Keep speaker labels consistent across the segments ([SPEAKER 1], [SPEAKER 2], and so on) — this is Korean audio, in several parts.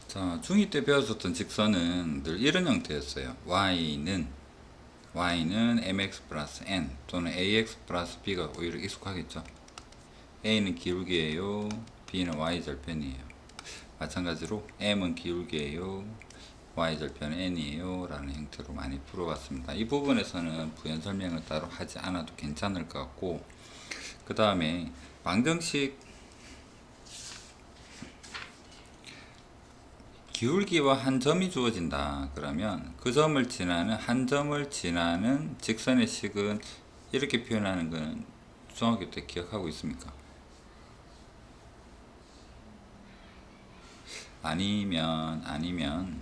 [SPEAKER 1] 자, 중2 때 배웠었던 직선은 늘 이런 형태였어요. y는 mx 플러스 n 또는 ax 플러스 b가 오히려 익숙하겠죠. a는 기울기예요. b는 y절편이에요. 마찬가지로 m은 기울기예요. y절편 n이에요. 라는 형태로 많이 풀어봤습니다. 이 부분에서는 부연 설명을 따로 하지 않아도 괜찮을 것 같고, 그 다음에 방정식 기울기와 한 점이 주어진다. 그러면 그 점을 지나는 한 점을 지나는 직선의 식은 이렇게 표현하는 건 중학교 때 기억하고 있습니까? 아니면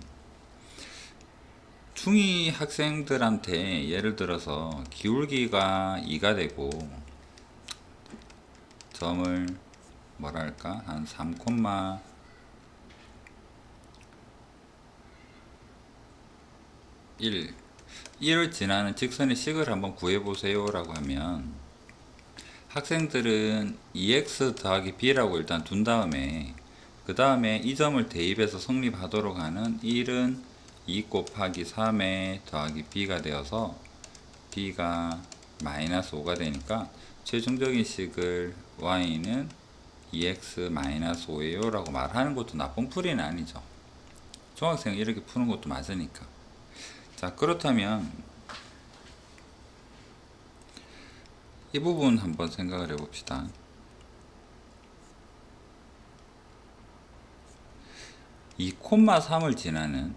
[SPEAKER 1] 중2 학생들한테 예를 들어서 기울기가 2가 되고 점을 뭐랄까 한 3, 1을 지나는 직선의 식을 한번 구해보세요 라고 하면 학생들은 2x 더하기 b라고 일단 둔 다음에 그 다음에 이 점을 대입해서 성립하도록 하는 1은 2 곱하기 3에 더하기 b가 되어서 b가 마이너스 5가 되니까 최종적인 식을 y는 2x 마이너스 5예요 라고 말하는 것도 나쁜 풀이는 아니죠. 중학생은 이렇게 푸는 것도 맞으니까. 자, 그렇다면 이 부분 한번 생각을 해봅시다. 2,3을 지나는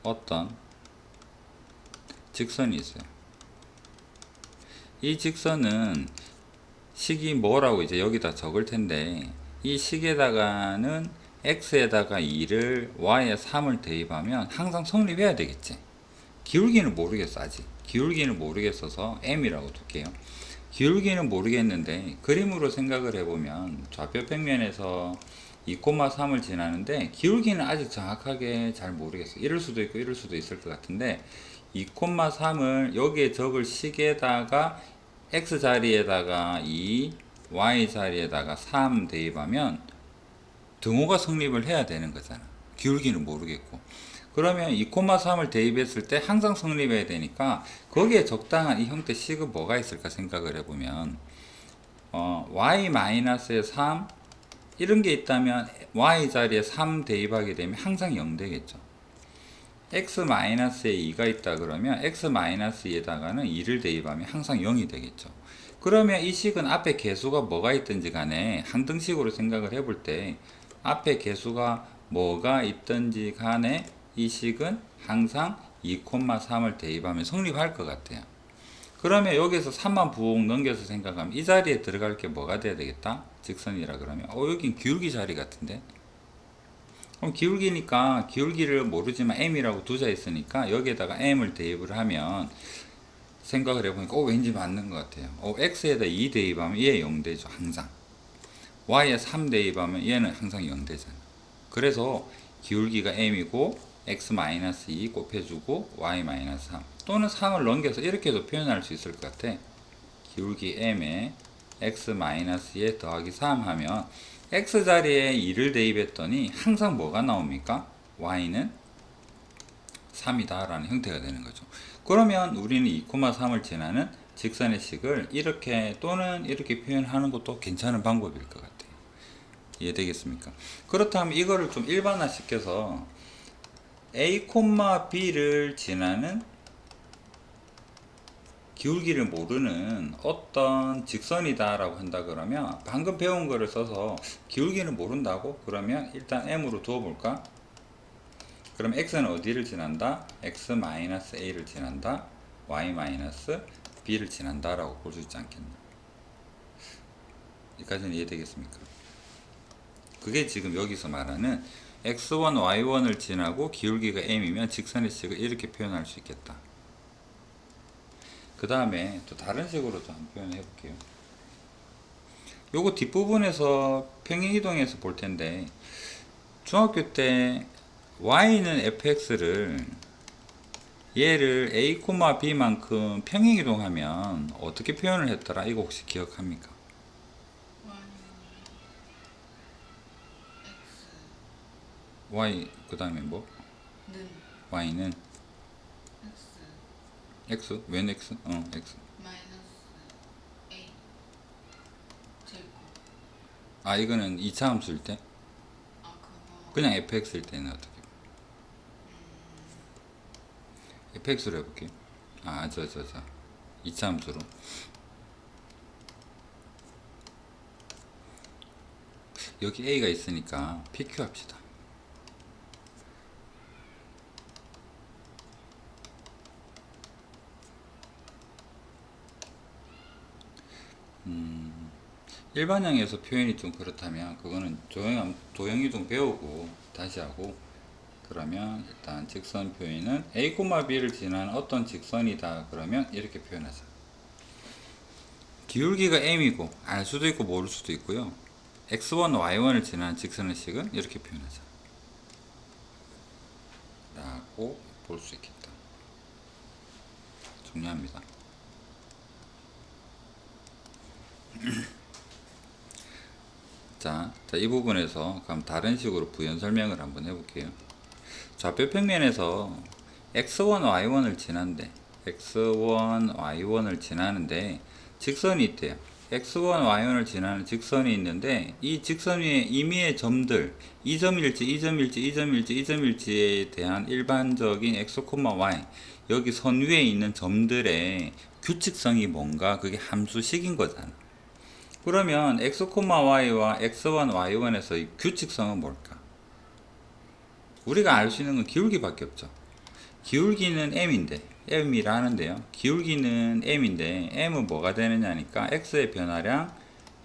[SPEAKER 1] 어떤 직선이 있어요. 이 직선은 식이 뭐라고 이제 여기다 적을 텐데, 이 식에다가는 x에다가 2를 y에 3을 대입하면 항상 성립해야 되겠지. 기울기는 모르겠어. 아직 기울기는 모르겠어서 m이라고 둘게요. 기울기는 모르겠는데 그림으로 생각을 해보면 좌표 평면에서 2,3을 지나는데 기울기는 아직 정확하게 잘 모르겠어요. 이럴 수도 있고 이럴 수도 있을 것 같은데 2,3을 여기에 적을 식에다가 x 자리에다가 2, y 자리에다가 3 대입하면 등호가 성립을 해야 되는 거잖아. 기울기는 모르겠고. 그러면 2,3을 대입했을 때 항상 성립해야 되니까 거기에 적당한 이 형태 식은 뭐가 있을까 생각을 해보면 y-에 3 이런 게 있다면 y 자리에 3 대입하게 되면 항상 0 되겠죠. x-에 2가 있다 그러면 x-2에다가는 2를 대입하면 항상 0이 되겠죠. 그러면 이 식은 앞에 개수가 뭐가 있든지 간에 항등식으로 생각을 해볼 때 앞에 개수가 뭐가 있든지 간에 이 식은 항상 2,3을 대입하면 성립할 것 같아요. 그러면 여기서 3만 부호 넘겨서 생각하면 이 자리에 들어갈 게 뭐가 돼야 되겠다? 직선이라 그러면 여긴 기울기 자리 같은데? 그럼 기울기니까 기울기를 모르지만 m이라고 두자 있으니까 여기에다가 m을 대입을 하면 생각을 해보니까 왠지 맞는 것 같아요. x에다 2 대입하면 얘 0 되죠. 항상. y에 3 대입하면 얘는 항상 0 되잖아. 그래서 기울기가 m이고 x-2 곱해주고 y-3 또는 3을 넘겨서 이렇게도 표현할 수 있을 것 같아. 기울기 m에 x-에 더하기 3 하면 x자리에 2를 대입했더니 항상 뭐가 나옵니까? y는 3이다 라는 형태가 되는 거죠. 그러면 우리는 2,3을 지나는 직선의 식을 이렇게 또는 이렇게 표현하는 것도 괜찮은 방법일 것 같아요. 이해되겠습니까? 그렇다면 이거를 좀 일반화시켜서 a, b를 지나는 기울기를 모르는 어떤 직선이다 라고 한다 그러면 방금 배운 거를 써서 기울기는 모른다고? 그러면 일단 m으로 두어볼까? 그럼 x는 어디를 지난다? x-a를 지난다. y-b를 지난다 라고 볼 수 있지 않겠나? 여기까지는 이해되겠습니까? 그게 지금 여기서 말하는 x1, y1을 지나고 기울기가 m이면 직선의 식을 이렇게 표현할 수 있겠다. 그 다음에 또 다른 식으로 좀 한번 표현해 볼게요. 요거 뒷부분에서 평행이동해서 볼 텐데 중학교 때 y는 fx를 얘를 a, b만큼 평행이동하면 어떻게 표현을 했더라? 이거 혹시 기억합니까? y 그 다음에 뭐?
[SPEAKER 2] 는
[SPEAKER 1] y는
[SPEAKER 2] x
[SPEAKER 1] x? 웬 x? x.
[SPEAKER 2] 마이너스 a 제곱.
[SPEAKER 1] 아 이거는 2차 함수일 때?
[SPEAKER 2] 아 그거
[SPEAKER 1] 그냥 fx일 때는 어떻게? fx로 해볼게요. 아 저 2차 함수로. 여기 a가 있으니까 pq 합시다. 일반형에서 표현이 좀 그렇다면 그거는 도형이동 배우고 다시 하고, 그러면 일단 직선 표현은 a, b를 지나는 어떤 직선이다 그러면 이렇게 표현하자. 기울기가 m이고 알 수도 있고 모를 수도 있고요. x1, y1을 지나는 직선의 식은 이렇게 표현하자 라고 볼 수 있겠다. 중요합니다. 자, 이 부분에서 그럼 다른 식으로 부연 설명을 한번 해볼게요. 좌표 평면에서 x1, y1을 지난데 x1, y1을 지나는데 직선이 있대요. x1, y1을 지나는 직선이 있는데 이 직선 위에 임의의 점들, 이 점일지, 이 점일지, 이 점일지, 이 점일지에 대한 일반적인 x, y 여기 선 위에 있는 점들의 규칙성이 뭔가, 그게 함수식인 거잖아. 그러면 x, y와 x1, y1에서 이 규칙성은 뭘까? 우리가 알 수 있는 건 기울기밖에 없죠. 기울기는 m인데, m이라는데요. 기울기는 m인데 m은 뭐가 되느냐니까 x의 변화량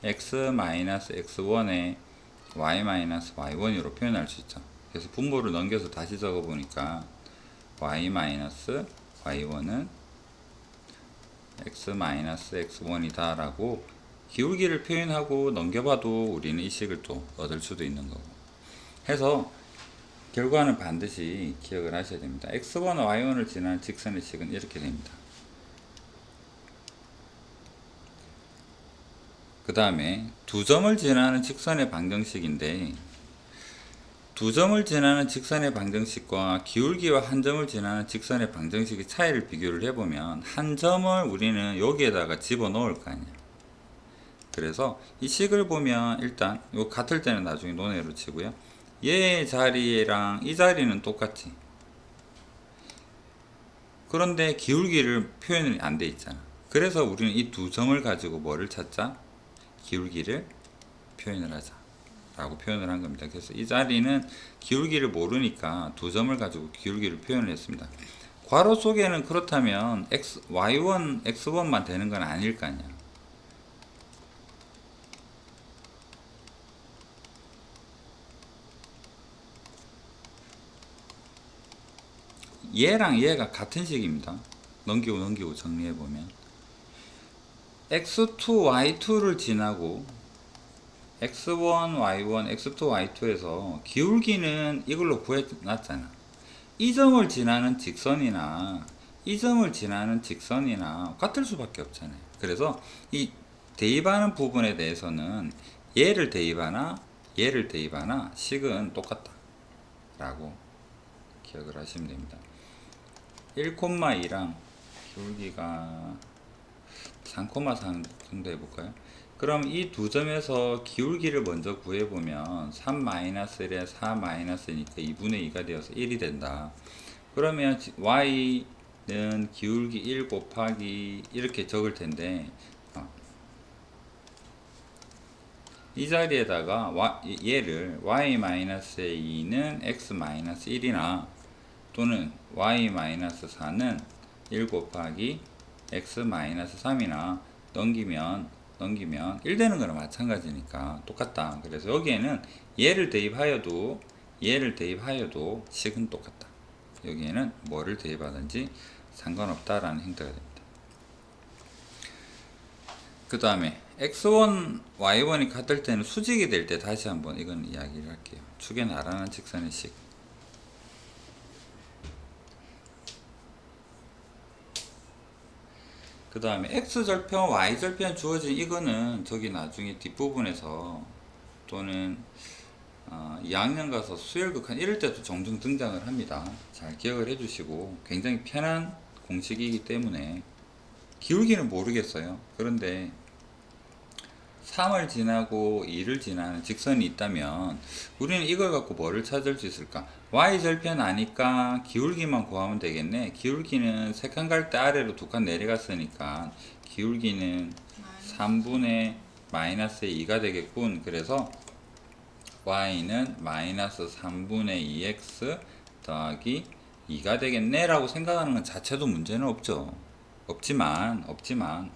[SPEAKER 1] x-x1에 y-y1으로 표현할 수 있죠. 그래서 분모를 넘겨서 다시 적어보니까 y-y1은 x-x1이다 라고 기울기를 표현하고 넘겨봐도 우리는 이 식을 또 얻을 수도 있는 거고 해서, 결과는 반드시 기억을 하셔야 됩니다. x1, y1을 지나는 직선의 식은 이렇게 됩니다. 그 다음에 두 점을 지나는 직선의 방정식인데, 두 점을 지나는 직선의 방정식과 기울기와 한 점을 지나는 직선의 방정식의 차이를 비교를 해보면 한 점을 우리는 여기에다가 집어넣을 거 아니야. 그래서 이 식을 보면 일단 요 같을 때는 나중에 논외로 치고요. 얘 자리랑 이 자리는 똑같지. 그런데 기울기를 표현이 안 돼 있잖아. 그래서 우리는 이 두 점을 가지고 뭐를 찾자? 기울기를 표현을 하자 라고 표현을 한 겁니다. 그래서 이 자리는 기울기를 모르니까 두 점을 가지고 기울기를 표현을 했습니다. 괄호 속에는 그렇다면 y1, x1만 되는 건 아닐 거 아니야. 얘랑 얘가 같은 식입니다. 넘기고 정리해보면 x2, y2를 지나고 x1, y1, x2, y2에서 기울기는 이걸로 구해놨잖아. 이 점을 지나는 직선이나 이 점을 지나는 직선이나 같을 수밖에 없잖아요. 그래서 이 대입하는 부분에 대해서는 얘를 대입하나 얘를 대입하나 식은 똑같다 라고 기억을 하시면 됩니다. 1,2랑 기울기가 3,4 정도 해볼까요? 그럼 이 두 점에서 기울기를 먼저 구해보면 3-1에 4-니까 2분의 2가 되어서 1이 된다. 그러면 y는 기울기 1 곱하기 이렇게 적을 텐데, 이 자리에다가 얘를 y-의 2는 x-1이나 또는 y-4는 1 곱하기 x-3이나 넘기면 1 되는 거랑 마찬가지니까 똑같다. 그래서 여기에는 얘를 대입하여도 식은 똑같다. 여기에는 뭐를 대입하든지 상관없다라는 형태가 됩니다. 그 다음에 x1, y1이 같을 때는 수직이 될 때 다시 한번 이건 이야기를 할게요. 축의 나란한 직선의 식. 그 다음에 x절편, y절편 주어진 이거는 저기 나중에 뒷부분에서 또는 2학년 가서 수열극한 이럴 때도 종종 등장을 합니다. 잘 기억을 해주시고 굉장히 편한 공식이기 때문에 기울기는 모르겠어요. 그런데 3을 지나고 2를 지나는 직선이 있다면 우리는 이걸 갖고 뭐를 찾을 수 있을까? y절편 아니까 기울기만 구하면 되겠네. 기울기는 3칸 갈 때 아래로 2칸 내려갔으니까 기울기는 3분의 마이너스 2가 되겠군. 그래서 y는 마이너스 3분의 2x 더하기 2가 되겠네 라고 생각하는 것 자체도 문제는 없지만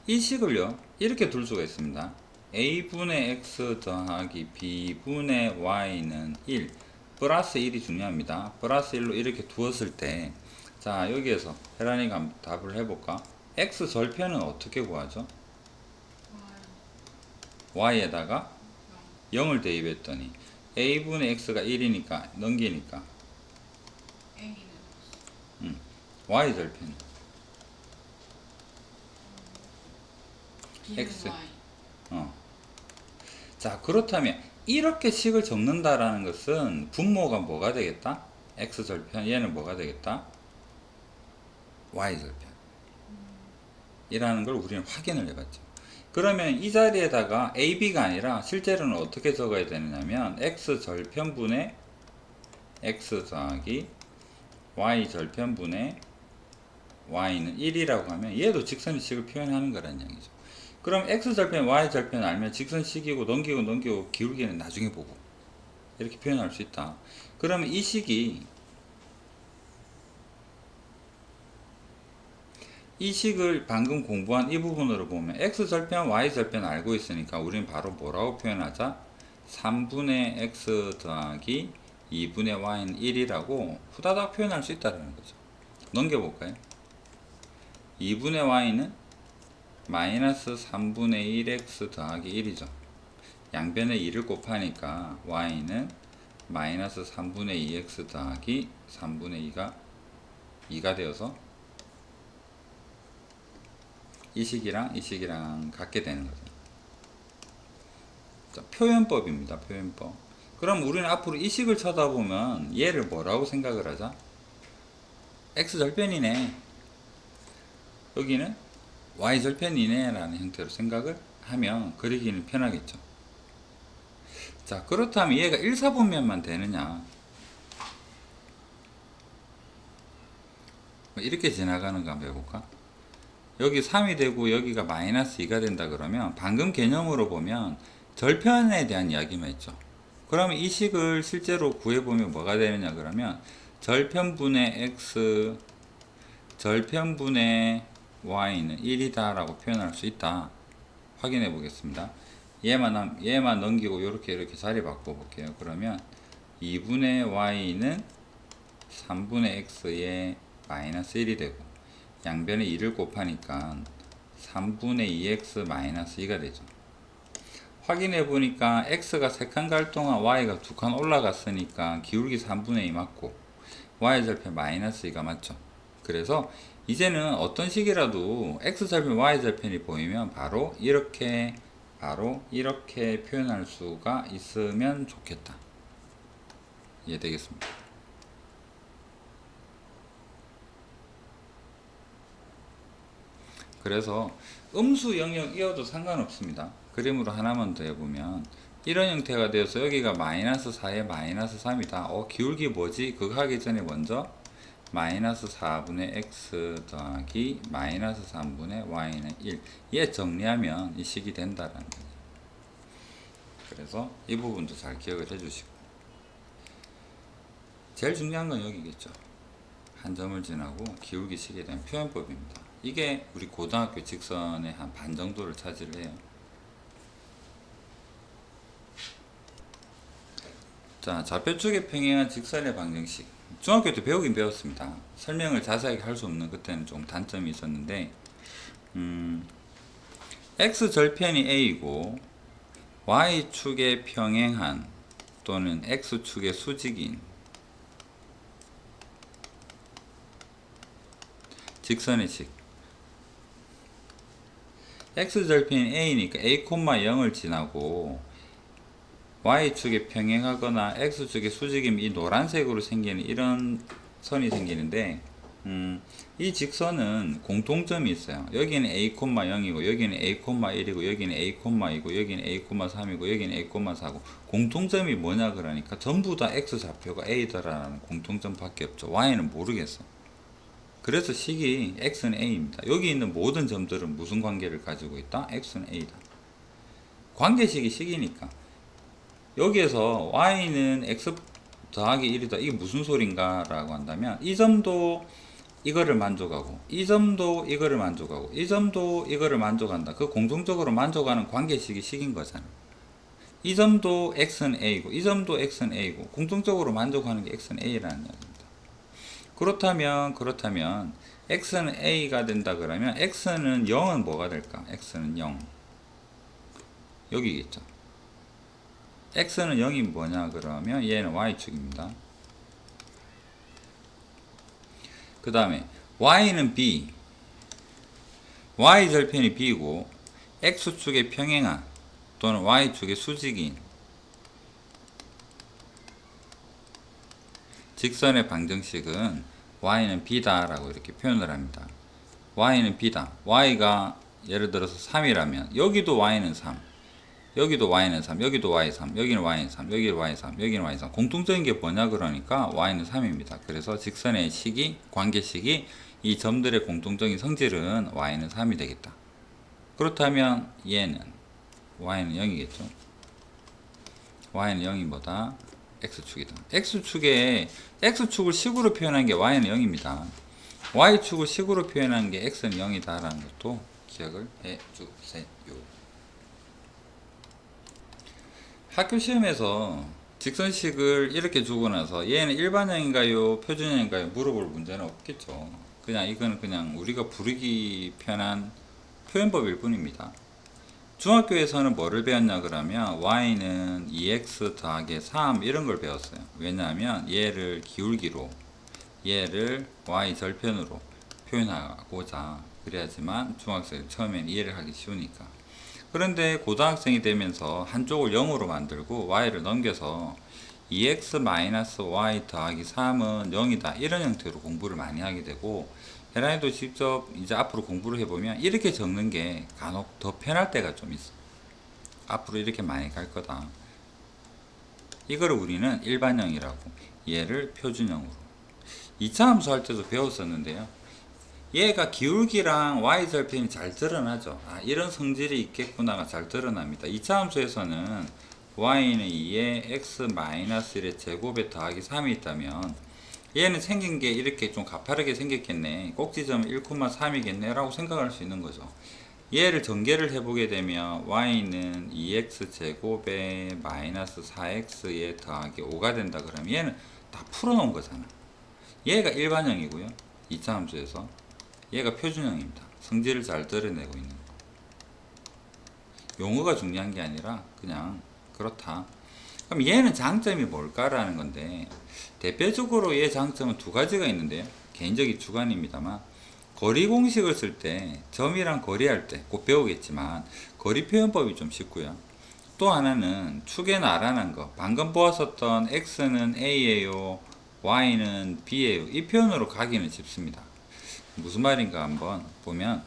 [SPEAKER 1] 이 식을요 이렇게 둘 수가 있습니다. a분의 x 더하기 b분의 y는 1 플러스 1이 중요합니다. 플러스 1로 이렇게 두었을 때, 자 여기에서 혜란이가 한번 답을 해볼까? x 절편은 어떻게 구하죠? y에다가 0을 대입했더니 a분의 x가 1이니까 넘기니까 y절편 x. 자 그렇다면 이렇게 식을 적는다라는 것은 분모가 뭐가 되겠다? x절편 얘는 뭐가 되겠다? y절편 이라는 걸 우리는 확인을 해봤죠. 그러면 이 자리에다가 ab가 아니라 실제로는 어떻게 적어야 되느냐면 x절편분의 x 더하기 y절편분의 y는 1이라고 하면 얘도 직선식을 표현하는 거란 얘기죠. 그럼 x절편 y절편 알면 직선식이고 넘기고 기울기는 나중에 보고 이렇게 표현할 수 있다. 그러면 이 식이 이 식을 방금 공부한 이 부분으로 보면 x절편 y절편 알고 있으니까 우리는 바로 뭐라고 표현하자? 3분의 x 더하기 2분의 y는 1이라고 후다닥 표현할 수 있다는 거죠. 넘겨볼까요? 2분의 y는 마이너스 3분의 1x 더하기 1이죠. 양변에 2를 곱하니까 y는 마이너스 3분의 2x 더하기 3분의 2가 되어서 이 식이랑 같게 되는 거죠. 자, 표현법입니다. 표현법. 그럼 우리는 앞으로 이 식을 쳐다보면 얘를 뭐라고 생각을 하자? x절편이네. 여기는 y절편이네 라는 형태로 생각을 하면 그리기는 편하겠죠. 자 그렇다면 얘가 1사분면만 되느냐, 이렇게 지나가는가 한번 해볼까? 여기 3이 되고 여기가 마이너스 2가 된다 그러면 방금 개념으로 보면 절편에 대한 이야기만 했죠. 그러면 이 식을 실제로 구해보면 뭐가 되느냐 그러면 절편분의 x 절편분의 y는 1이다 라고 표현할 수 있다. 확인해 보겠습니다. 얘만 넘기고 이렇게 자리 바꿔 볼게요. 그러면 2분의 y는 3분의 x에 마이너스 1이 되고 양변에 2를 곱하니까 3분의 2x 마이너스 2가 되죠. 확인해 보니까 x가 3칸 갈 동안 y가 2칸 올라갔으니까 기울기 3분의 2 맞고 y절편 마이너스 2가 맞죠. 그래서 이제는 어떤 식이라도 x절편 y절편이 보이면 바로 이렇게 표현할 수가 있으면 좋겠다. 이해되겠습니다. 그래서 음수 영역 이어도 상관없습니다. 그림으로 하나만 더 해보면 이런 형태가 되어서 여기가 마이너스 4에 마이너스 3이다. 기울기 뭐지? 그거 하기 전에 먼저 마이너스 4분의 x 더하기 마이너스 3분의 y는 1. 얘 정리하면 이 식이 된다라는 거죠. 그래서 이 부분도 잘 기억을 해주시고, 제일 중요한 건 여기겠죠. 한 점을 지나고 기울기 식에 대한 표현법입니다. 이게 우리 고등학교 직선의 한 반 정도를 차지해요. 자, 좌표축에 평행한 직선의 방정식. 중학교 때 배우긴 배웠습니다. 설명을 자세하게 할 수 없는 그때는 좀 단점이 있었는데, x절편이 a이고 y축에 평행한 또는 x축의 수직인 직선의 식. x절편이 a니까 a, 0을 지나고 y축에 평행하거나 x축에 수직이면 이 노란색으로 생기는 이런 선이 생기는데 이 직선은 공통점이 있어요. 여기는 a, 0이고 여기는 a, 1이고 여기는 a, 2고 여기는 a, 3이고 여기는 a, 4고 공통점이 뭐냐 그러니까 전부 다 x좌표가 a더라는 공통점 밖에 없죠. y는 모르겠어. 그래서 식이 x는 a입니다. 여기 있는 모든 점들은 무슨 관계를 가지고 있다? x는 a다. 관계식이 식이니까 여기에서 y는 x 더하기 1이다. 이게 무슨 소린가 라고 한다면 이 점도 이거를 만족하고 이 점도 이거를 만족하고 이 점도 이거를 만족한다. 그 공통적으로 만족하는 관계식이 식인 거잖아. 이 점도 x는 a고 이 점도 x는 a고 공통적으로 만족하는 게 x는 a라는 이야기입니다. 그렇다면 x는 a가 된다 그러면 x는 0은 뭐가 될까? x는 0 여기겠죠. x는 0이 뭐냐 그러면 얘는 y축입니다. 그 다음에 y는 b, y절편이 b고 x축에 평행한 또는 y축의 수직인 직선의 방정식은 y는 b다 라고 이렇게 표현을 합니다. y는 b다. y가 예를 들어서 3이라면 여기도 y는 3, 여기도 y는 3, 여기도 y3, 여기는 y는 3, 여기는 y3, 여기는 y3. 공통적인 게 뭐냐 그러니까 y는 3입니다. 그래서 직선의 식이, 관계식이 이 점들의 공통적인 성질은 y는 3이 되겠다. 그렇다면 얘는 y는 0이겠죠. y는 0이 뭐다? x축이다. x축을 식으로 표현한 게 y는 0입니다. y축을 식으로 표현한 게 x는 0이다 라는 것도 기억을 해 주세요. 학교 시험에서 직선식을 이렇게 주고 나서 얘는 일반형인가요 표준형인가요 물어볼 문제는 없겠죠. 그냥 이거는 그냥 우리가 부르기 편한 표현법일 뿐입니다. 중학교에서는 뭐를 배웠냐 그러면 y는 2x 더하기 3 이런 걸 배웠어요. 왜냐하면 얘를 기울기로 얘를 y 절편으로 표현하고자 그래야지만 중학생 처음엔 이해를 하기 쉬우니까. 그런데 고등학생이 되면서 한쪽을 0으로 만들고 y를 넘겨서 2x-y 더하기 3은 0이다 이런 형태로 공부를 많이 하게 되고 혜란이도 직접 이제 앞으로 공부를 해보면 이렇게 적는 게 간혹 더 편할 때가 좀 있어. 앞으로 이렇게 많이 갈 거다. 이거를 우리는 일반형이라고 얘를 표준형으로 2차 함수 할 때도 배웠었는데요. 얘가 기울기랑 y절편이 잘 드러나죠. 아, 이런 성질이 있겠구나가 잘 드러납니다. 2차 함수에서는 y는 2에 x-1의 제곱에 더하기 3이 있다면 얘는 생긴 게 이렇게 좀 가파르게 생겼겠네. 꼭지점은 1,3이겠네 라고 생각할 수 있는 거죠. 얘를 전개를 해보게 되면 y는 2x 제곱에 마이너스 4x에 더하기 5가 된다 그러면 얘는 다 풀어놓은 거잖아. 얘가 일반형이고요. 2차 함수에서 얘가 표준형입니다. 성질을 잘 드러내고 있는 거. 용어가 중요한 게 아니라 그냥 그렇다. 그럼 얘는 장점이 뭘까라는 건데 대표적으로 얘 장점은 두 가지가 있는데요. 개인적인 주관입니다만 거리 공식을 쓸 때 점이랑 거리할 때 곧 배우겠지만 거리 표현법이 좀 쉽고요. 또 하나는 축에 나란한 거 방금 보았었던 x는 a예요 y는 b예요 이 표현으로 가기는 쉽습니다. 무슨 말인가 한번 보면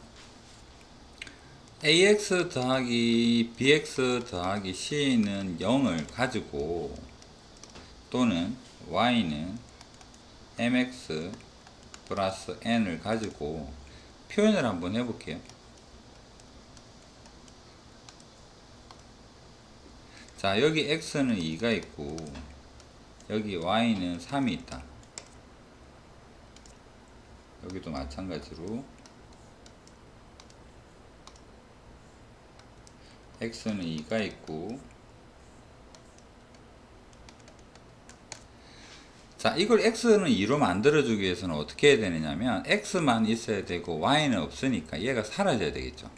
[SPEAKER 1] ax 더하기 bx 더하기 c는 0을 가지고 또는 y는 mx 플러스 n을 가지고 표현을 한번 해볼게요. 자, 여기 x는 2가 있고 여기 y는 3이 있다. 여기도 마찬가지로 x는 2가 있고 자, 이걸 x는 2로 만들어주기 위해서는 어떻게 해야 되느냐면 x만 있어야 되고 y는 없으니까 얘가 사라져야 되겠죠.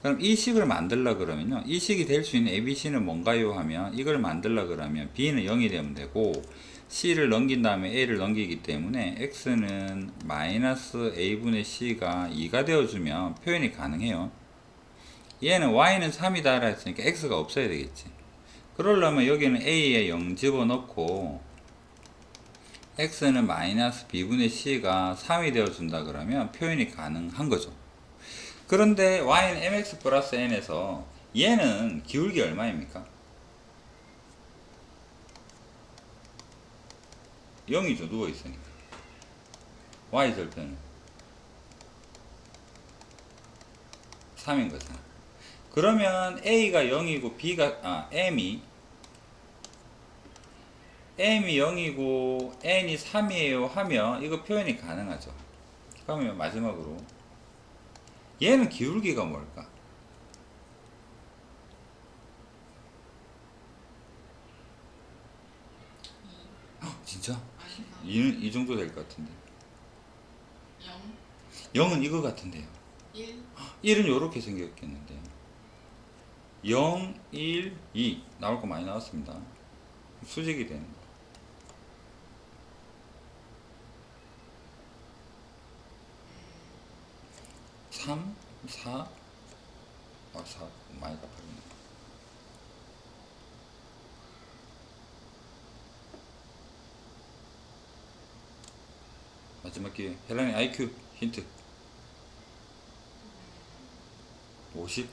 [SPEAKER 1] 그럼 이 식을 만들려 그러면요, 이 식이 될 수 있는 ABC는 뭔가요 하면 이걸 만들려 그러면 B는 0이 되면 되고 C를 넘긴 다음에 A를 넘기기 때문에 X는 마이너스 A분의 C가 2가 되어주면 표현이 가능해요. 얘는 Y는 3이다 라 했으니까 X가 없어야 되겠지. 그러려면 여기는 a에 0 집어넣고 x는 마이너스 b분의 c가 3이 되어준다 그러면 표현이 가능한 거죠. 그런데 y는 mx 플러스 n에서 얘는 기울기 얼마입니까? 0이죠. 누워있으니까. y절편은 3인 거잖아. 그러면 a가 0이고 b가 m이 0이고 n이 3이에요 하면 이거 표현이 가능하죠. 그러면 마지막으로 얘는 기울기가 뭘까? 진짜?
[SPEAKER 2] 아닌가?
[SPEAKER 1] 2는 이 정도 될 것 같은데.
[SPEAKER 2] 0,
[SPEAKER 1] 0은 이거 같은데요.
[SPEAKER 2] 1,
[SPEAKER 1] 1은 요렇게 생겼겠는데. 0, 1, 2 나올 거 많이 나왔습니다. 수직이 되는 거. 3, 4, 4 많이 갚아주네. 마지막 기회. 헬라니 IQ 힌트. 50.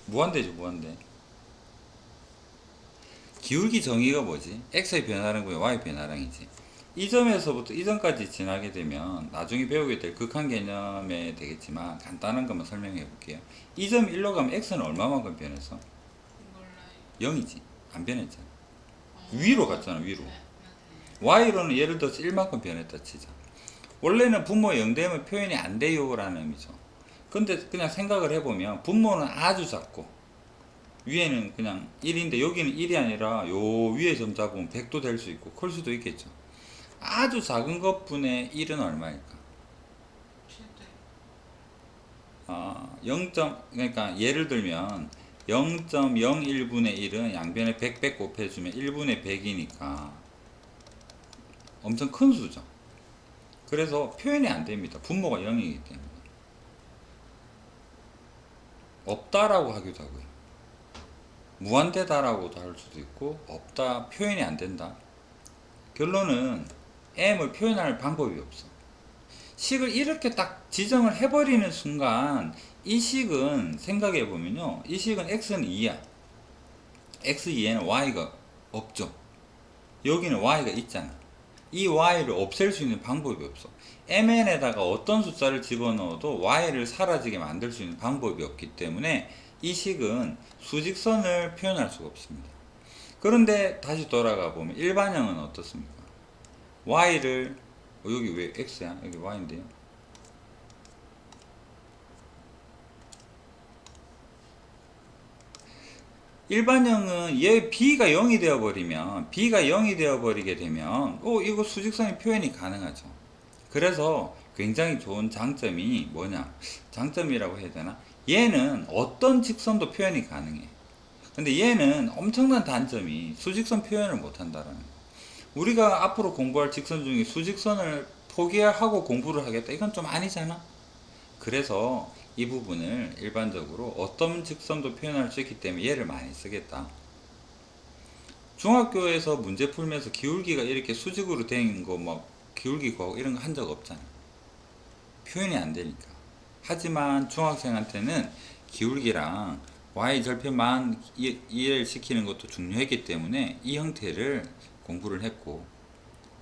[SPEAKER 1] 무한대죠, 무한대. 기울기 정의가 뭐지? x의 변화량분의 y의 변화량이지. 이 점에서부터 이 점까지 지나게 되면 나중에 배우게 될 극한 개념에 되겠지만 간단한 것만 설명해 볼게요. 이 점 1로 가면 x는 얼마만큼 변했어?
[SPEAKER 2] 몰라요.
[SPEAKER 1] 0이지. 안 변했잖아.
[SPEAKER 2] 어,
[SPEAKER 1] 위로 갔잖아, 위로.
[SPEAKER 2] 네,
[SPEAKER 1] y로는 예를 들어서 1만큼 변했다 치자. 원래는 분모 0 되면 표현이 안 돼요 라는 의미죠. 근데 그냥 생각을 해보면 분모는 아주 작고 위에는 그냥 1인데 여기는 1이 아니라 요 위에 점 잡으면 100도 될 수 있고 클 수도 있겠죠. 아주 작은 것분의 1은 얼마일까?
[SPEAKER 2] 최대.
[SPEAKER 1] 0. 그러니까 예를 들면 0.01분의 1은 양변에 100 곱해주면 1분의 100이니까 엄청 큰 수죠. 그래서 표현이 안 됩니다. 분모가 0이기 때문에. 없다라고 하기도 하고요. 무한대다라고도 할 수도 있고 없다, 표현이 안 된다. 결론은 m을 표현할 방법이 없어. 식을 이렇게 딱 지정을 해버리는 순간 이 식은 생각해 보면요, 이 식은 x는 2야. x 2에는 y가 없죠. 여기는 y가 있잖아. 이 y를 없앨 수 있는 방법이 없어. mn에다가 어떤 숫자를 집어넣어도 y를 사라지게 만들 수 있는 방법이 없기 때문에 이 식은 수직선을 표현할 수가 없습니다. 그런데 다시 돌아가 보면 일반형은 어떻습니까? y를 여기 왜 x야? 여기 y인데요. 일반형은 얘 b가 0이 되어버리면 b가 0이 되어버리게 되면 이거 수직선의 표현이 가능하죠. 그래서 굉장히 좋은 장점이 뭐냐, 장점이라고 해야 되나, 얘는 어떤 직선도 표현이 가능해. 근데 얘는 엄청난 단점이 수직선 표현을 못한다라는 거예요. 우리가 앞으로 공부할 직선 중에 수직선을 포기하고 공부를 하겠다, 이건 좀 아니잖아. 그래서 이 부분을 일반적으로 어떤 직선도 표현할 수 있기 때문에 얘를 많이 쓰겠다. 중학교에서 문제 풀면서 기울기가 이렇게 수직으로 된 거 막 기울기 구하고 이런 거 한 적 없잖아. 표현이 안 되니까. 하지만 중학생한테는 기울기랑 y절편만 이해를 시키는 것도 중요했기 때문에 이 형태를 공부를 했고,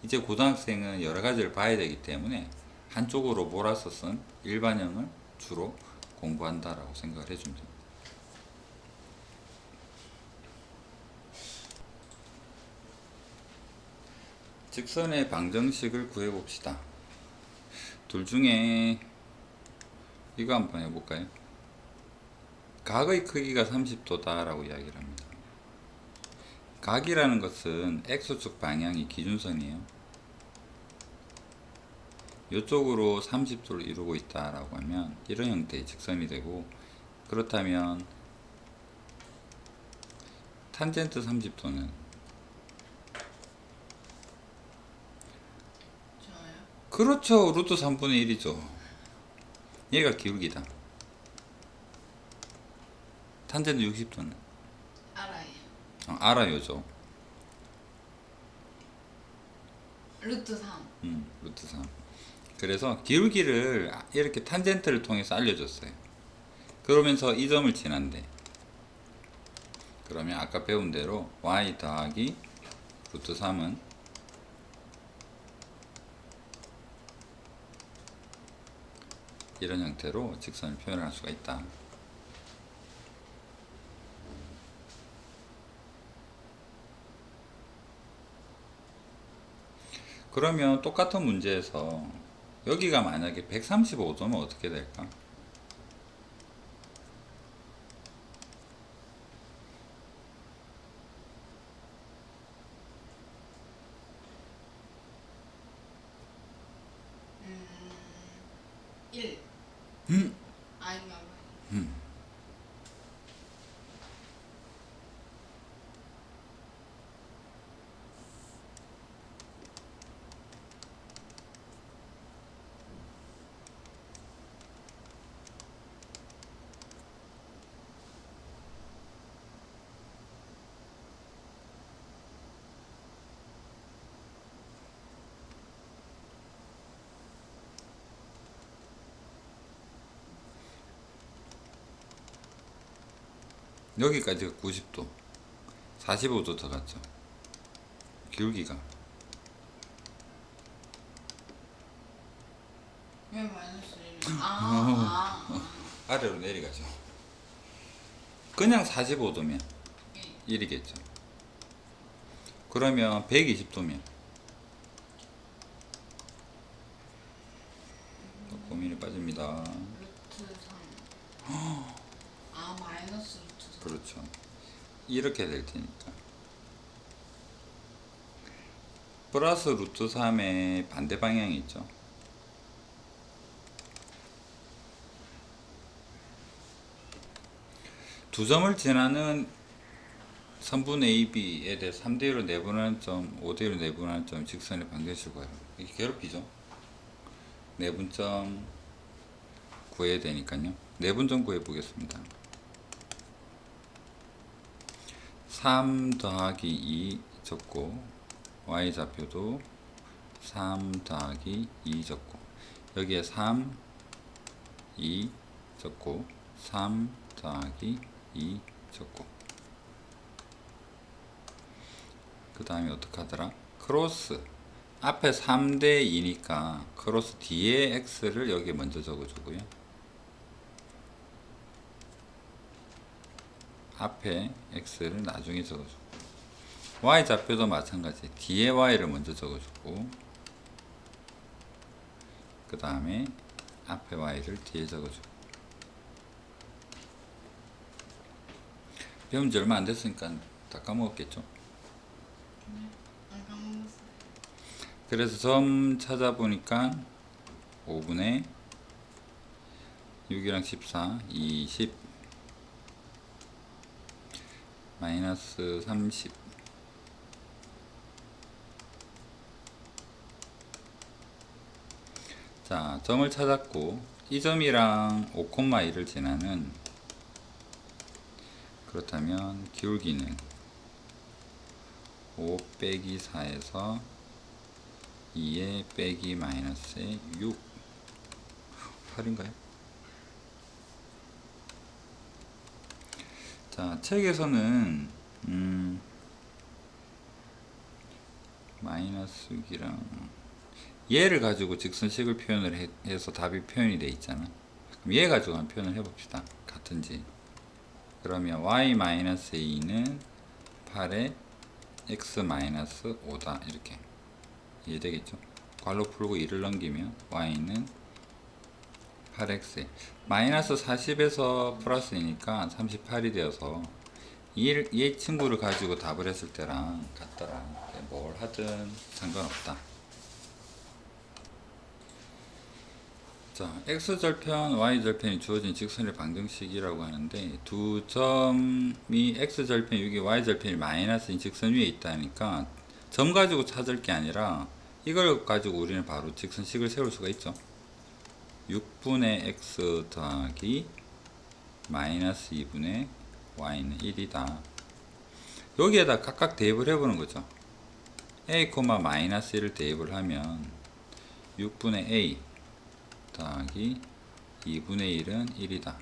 [SPEAKER 1] 이제 고등학생은 여러 가지를 봐야 되기 때문에 한쪽으로 몰아서 쓴 일반형을 주로 공부한다라고 생각을 해주면 됩니다. 직선의 방정식을 구해봅시다. 둘 중에 이거 한번 해볼까요? 각의 크기가 30도다 라고 이야기를 합니다. 각이라는 것은 X축 방향이 기준선이에요. 이쪽으로 30도를 이루고 있다 라고 하면 이런 형태의 직선이 되고, 그렇다면 탄젠트 30도는
[SPEAKER 2] 좋아요.
[SPEAKER 1] 그렇죠, 루트 3분의 1이죠. 얘가 기울기다. 탄젠트 60도는 알아요죠.
[SPEAKER 2] 루트 3.
[SPEAKER 1] 루트 3. 그래서 기울기를 이렇게 탄젠트를 통해서 알려줬어요. 그러면서 이 점을 지난대. 그러면 아까 배운 대로 y 더하기 루트 3은 이런 형태로 직선을 표현할 수가 있다. 그러면 똑같은 문제에서 여기가 만약에 135도면 어떻게 될까?
[SPEAKER 2] 음, 1. 아닌가 봐요.
[SPEAKER 1] 여기까지가 90도, 45도 더 갔죠. 기울기가
[SPEAKER 2] 왜 마이너스 1?
[SPEAKER 1] 아래로 내려가죠. 그냥 45도면 1이겠죠. 그러면 120도면 고민이 빠집니다.
[SPEAKER 2] 루트 3. 마이너스 루트 3.
[SPEAKER 1] 그렇죠. 이렇게 될 테니까. 플러스 루트 3의 반대 방향이 있죠. 두 점을 지나는 선분 AB에 대해 3대1로 내분하는 점, 5대1로 내분하는 점 직선의 방정식을 이게 괴롭히죠. 내분점 구해야 되니까요. 내분점 구해 보겠습니다. 3 더하기 2 적고 y좌표도 3 더하기 2 적고 여기에 3, 2 적고 3 더하기 2 적고 그 다음에 어떡하더라? 크로스 앞에 3대 2니까 크로스 뒤에 x를 여기에 먼저 적어주고요. 앞에 x를 나중에 적어주고 y좌표도 마찬가지 뒤에 y를 먼저 적어주고 그 다음에 앞에 y를 뒤에 적어주고 배운 지 얼마 안 됐으니까 다 까먹었겠죠.
[SPEAKER 2] 안 까먹었어요.
[SPEAKER 1] 그래서 점 찾아보니까 5분의 6이랑 14, 20 마이너스 30 자, 점을 찾았고 이 점이랑 5,1을 지나는 그렇다면 기울기는 5 빼기 4에서 2에 빼기 마이너스에 6 8인가요? 자, 책에서는 마이너스 6이랑 얘를 가지고 직선식을 표현을 해서 답이 표현이 돼 있잖아. 그럼 얘 가지고 한번 표현을 해봅시다. 같은지. 그러면 y-2는 8에 x-5다 이렇게 이해되겠죠? 괄호 풀고 2를 넘기면 y는 8x 마이너스 40에서 플러스이니까 38이 되어서 이 친구를 가지고 답을 했을 때랑 같더라. 뭘 하든 상관없다. 자, x절편, y절편이 주어진 직선의 방정식이라고 하는데 두 점이 x절편, 여기 y절편이 마이너스인 직선 위에 있다니까 점 가지고 찾을 게 아니라 이걸 가지고 우리는 바로 직선식을 세울 수가 있죠. 6분의 x 더하기 마이너스 2분의 y는 1이다. 여기에다 각각 대입을 해보는 거죠. a, 마이너스 1을 대입을 하면 6분의 a 더하기 2분의 1은 1이다.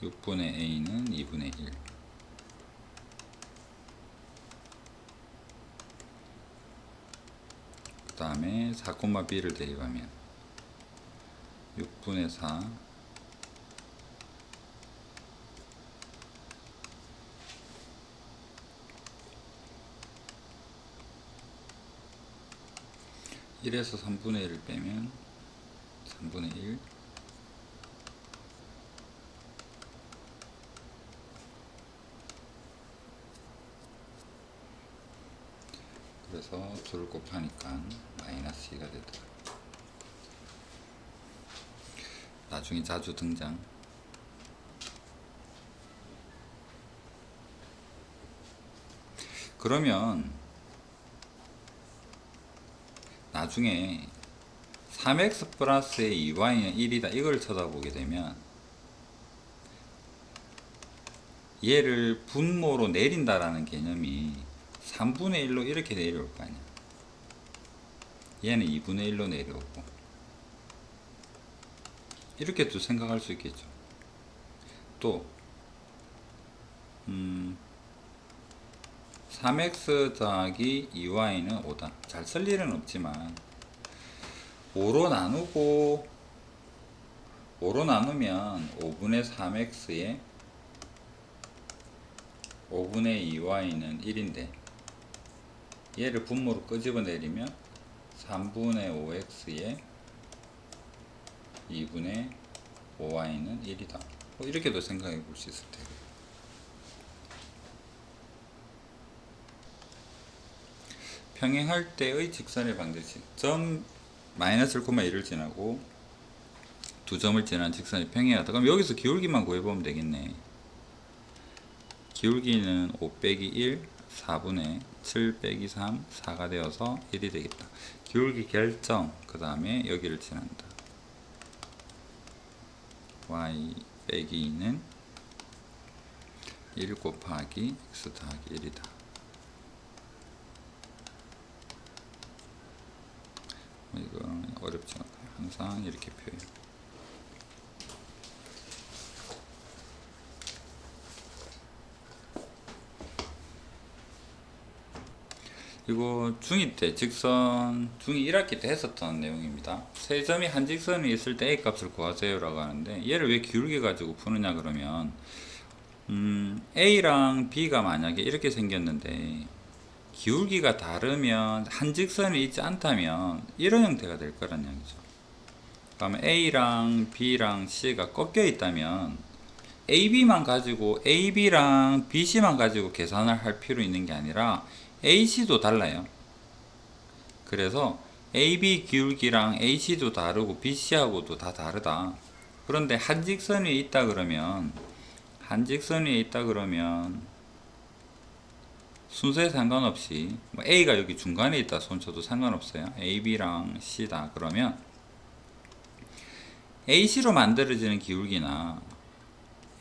[SPEAKER 1] 6분의 a는 2분의 1. 그 다음에 4, b를 대입하면 6분의 4 1에서 3분의 1을 빼면 3분의 1. 그래서 둘을 곱하니까 마이너스 2가 되더라. 나중에 자주 등장. 그러면 나중에 3x 플러스의 2y는 1이다 이걸 쳐다보게 되면 얘를 분모로 내린다라는 개념이 3분의 1로 이렇게 내려올 거 아니야. 얘는 2분의 1로 내려오고 이렇게도 생각할 수 있겠죠. 또 3x 더하기 2y는 5다. 잘 쓸 일은 없지만 5로 나누면 5분의 3x에 5분의 2y는 1인데 얘를 분모로 끄집어 내리면 3분의 5x에 2분의 5y는 1이다. 뭐 이렇게도 생각해 볼 수 있을 테고. 평행할 때의 직선의 방정식. 점 마이너스 1,1을 지나고 두 점을 지난 직선이 평행하다. 그럼 여기서 기울기만 구해보면 되겠네. 기울기는 5 빼기 1, 4분의 7 빼기 3, 4가 되어서 1이 되겠다. 기울기 결정, 그 다음에 여기를 지난다. y 빼기 2는 1 곱하기 x 더하기 1이다. 이건 어렵지 않고 항상 이렇게 표현. 이거 중2 때 직선 중2 1학기 때 했었던 내용입니다. 세 점이 한 직선이 있을 때 a 값을 구하세요 라고 하는데 얘를 왜 기울기 가지고 푸느냐 그러면 a랑 b가 만약에 이렇게 생겼는데 기울기가 다르면 한 직선이 있지 않다면 이런 형태가 될 거란 얘기죠. 그러면 a랑 b랑 c가 꺾여 있다면 ab만 가지고 ab랑 bc만 가지고 계산을 할 필요 있는 게 아니라 AC도 달라요. 그래서 AB 기울기랑 AC도 다르고 BC하고도 다 다르다. 그런데 한 직선이 있다 그러면 순서에 상관없이 뭐 A가 여기 중간에 있다 손쳐도 상관없어요. AB랑 C다 그러면 AC로 만들어지는 기울기나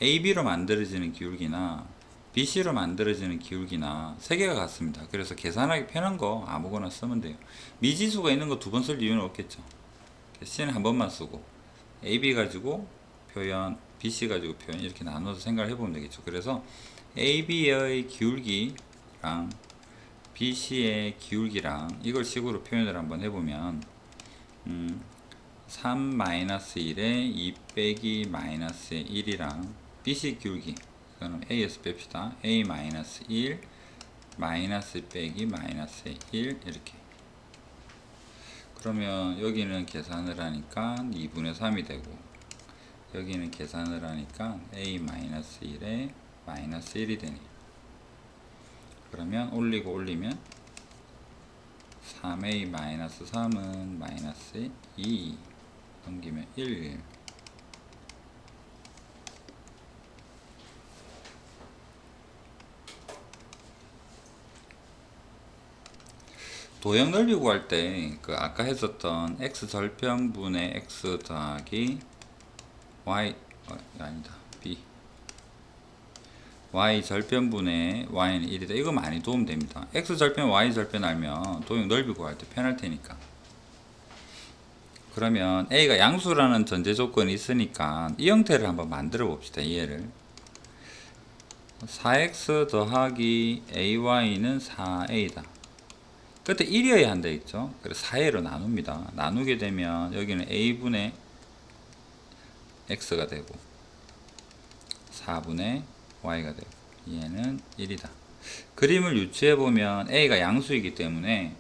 [SPEAKER 1] AB로 만들어지는 기울기나 BC로 만들어지는 기울기나 세 개가 같습니다. 그래서 계산하기 편한 거 아무거나 쓰면 돼요. 미지수가 있는 거 두 번 쓸 이유는 없겠죠. C는 한 번만 쓰고 AB 가지고 표현, BC 가지고 표현 이렇게 나눠서 생각을 해보면 되겠죠. 그래서 AB의 기울기랑 BC의 기울기랑 이걸 식으로 표현을 한번 해보면 3-1에 2 빼기 마이너스의 1이랑 BC 기울기 이거는 A에서 뺍시다. A-1 마이너스 빼기 마이너스 1 이렇게. 그러면 여기는 계산을 하니까 2분의 3이 되고 여기는 계산을 하니까 A-1에 마이너스 1이 되네. 그러면 올리면 3A-3은 마이너스 2 넘기면 1 도형 넓이 구할 때 그 아까 했었던 x 절편분의 x 더하기 y 아니다 b y 절편분의 y는 1이다. 이거 많이 도움 됩니다. x 절편 y 절편 알면 도형 넓이 구할 때 편할 테니까. 그러면 a가 양수라는 전제 조건이 있으니까 이 형태를 한번 만들어 봅시다. 이해를 4x 더하기 ay는 4a다. 그때 1이어야 한다 했죠. 그래서 4a로 나눕니다. 나누게 되면 여기는 a분의 x가 되고 4분의 y가 되고 얘는 1이다. 그림을 유추해 보면 a가 양수이기 때문에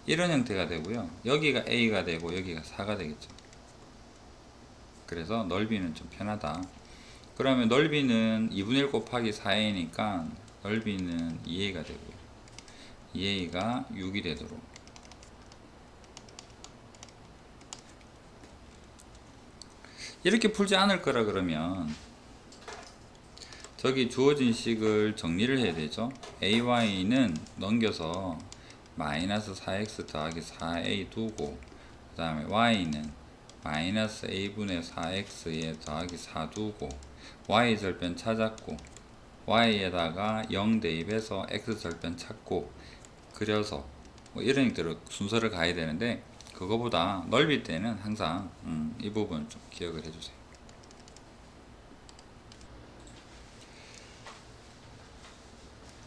[SPEAKER 1] 이런 형태가 되고요. 여기가 a가 되고 여기가 4가 되겠죠. 그래서 넓이는 좀 편하다. 그러면 넓이는 2분의 1 곱하기 4a니까 넓이는 2a가 되고요. 2a가 6이 되도록 이렇게 풀지 않을 거라 그러면 저기 주어진 식을 정리를 해야 되죠. ay는 넘겨서 마이너스 4x 더하기 4a 두고 그 다음에 y는 마이너스 a분의 4x에 더하기 4 두고 y 절편 찾았고 y에다가 0 대입해서 x 절편 찾고 그려서 뭐 이런 형태로 순서를 가야 되는데 그거보다 넓이 때는 항상 이 부분 좀 기억을 해주세요.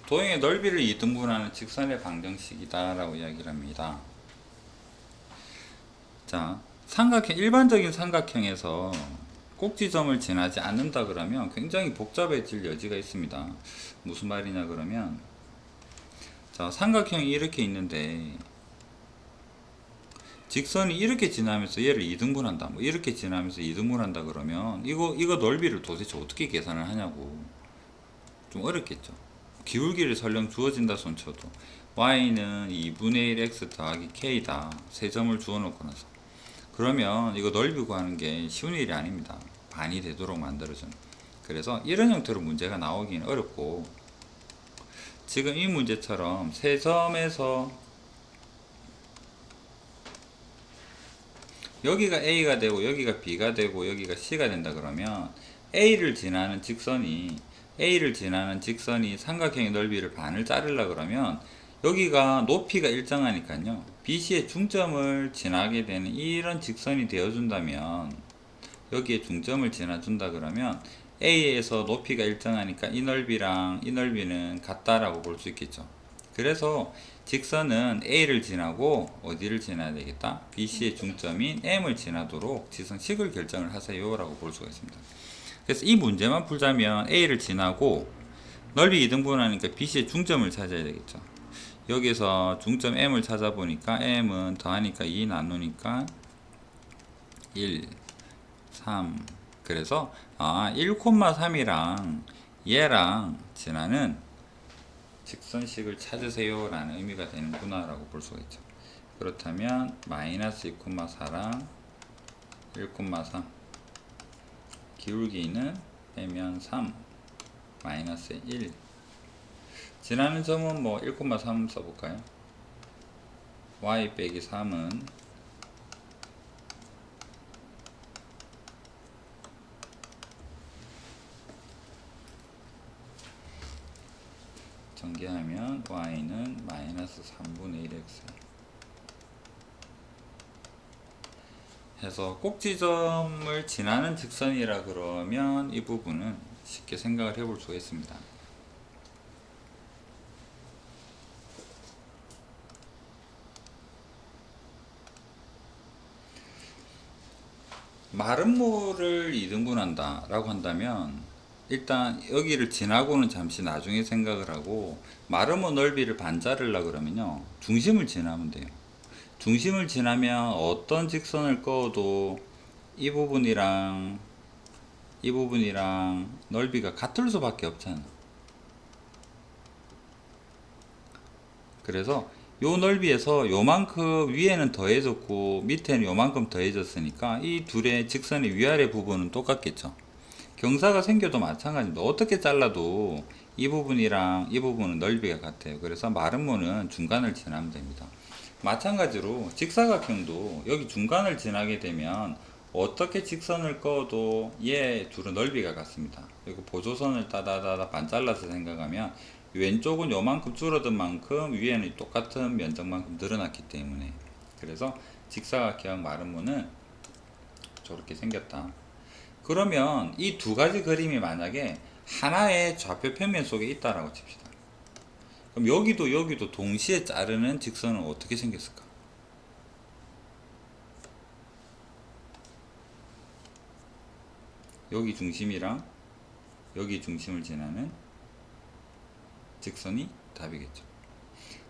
[SPEAKER 1] 도형의 넓이를 2등분하는 직선의 방정식이다 라고 이야기를 합니다. 자, 일반적인 삼각형에서 꼭지점을 지나지 않는다 그러면 굉장히 복잡해질 여지가 있습니다. 무슨 말이냐 그러면 자, 삼각형이 이렇게 있는데 직선이 이렇게 지나면서 얘를 2등분한다. 뭐 이렇게 지나면서 2등분한다 그러면 이거 넓이를 도대체 어떻게 계산을 하냐고. 좀 어렵겠죠. 기울기를 설령 주어진다 손쳐도 y는 2분의 1x 더하기 k다. 세 점을 주어 놓고 나서 그러면 이거 넓이 구하는 게 쉬운 일이 아닙니다. 반이 되도록 만들어주는. 그래서 이런 형태로 문제가 나오기는 어렵고 지금 이 문제처럼 세 점에서 여기가 a가 되고 여기가 b가 되고 여기가 c가 된다 그러면 a를 지나는 직선이 삼각형의 넓이를 반을 자르려 그러면 여기가 높이가 일정하니까요. BC의 중점을 지나게 되는 이런 직선이 되어준다면 여기에 중점을 지나준다 그러면 A에서 높이가 일정하니까 이 넓이랑 이 넓이는 같다라고 볼 수 있겠죠. 그래서 직선은 A를 지나고 어디를 지나야 되겠다? BC의 중점인 M을 지나도록 지선식을 결정을 하세요 라고 볼 수가 있습니다. 그래서 이 문제만 풀자면 A를 지나고 넓이 2등분하니까 BC의 중점을 찾아야 되겠죠. 여기서 중점 M을 찾아보니까 M은 더하니까 2 나누니까 1, 3 그래서 1,3이랑 얘랑 지나는 직선식을 찾으세요 라는 의미가 되는구나 라고 볼 수가 있죠. 그렇다면 마이너스 2,4랑 1,3 기울기는 빼면 3 마이너스 1 지나는 점은 뭐 1,3 써볼까요? y 빼기 3은 전개하면 y는 마이너스 3분의 1x 해서 꼭지점을 지나는 직선이라 그러면 이 부분은 쉽게 생각을 해볼 수가 있습니다. 마름모를 2등분한다 라고 한다면 일단 여기를 지나고는 잠시 나중에 생각을 하고 마름모 넓이를 반 자르려 그러면요 중심을 지나면 돼요. 중심을 지나면 어떤 직선을 그어도 이 부분이랑 넓이가 같을 수밖에 없잖아. 그래서 요 넓이에서 요만큼 위에는 더해졌고 밑에는 요만큼 더해졌으니까 이 둘의 직선의 위아래 부분은 똑같겠죠. 경사가 생겨도 마찬가지입니다. 어떻게 잘라도 이 부분이랑 이 부분은 넓이가 같아요. 그래서 마름모는 중간을 지나면 됩니다. 마찬가지로 직사각형도 여기 중간을 지나게 되면 어떻게 직선을 그어도 얘 둘은 넓이가 같습니다. 그리고 보조선을 따다다다 반 잘라서 생각하면 왼쪽은 요만큼 줄어든 만큼 위에는 똑같은 면적만큼 늘어났기 때문에, 그래서 직사각형 마름모는 저렇게 생겼다. 그러면 이 두 가지 그림이 만약에 하나의 좌표 평면 속에 있다라고 칩시다. 그럼 여기도 여기도 동시에 자르는 직선은 어떻게 생겼을까? 여기 중심이랑 여기 중심을 지나는 직선이 답이겠죠.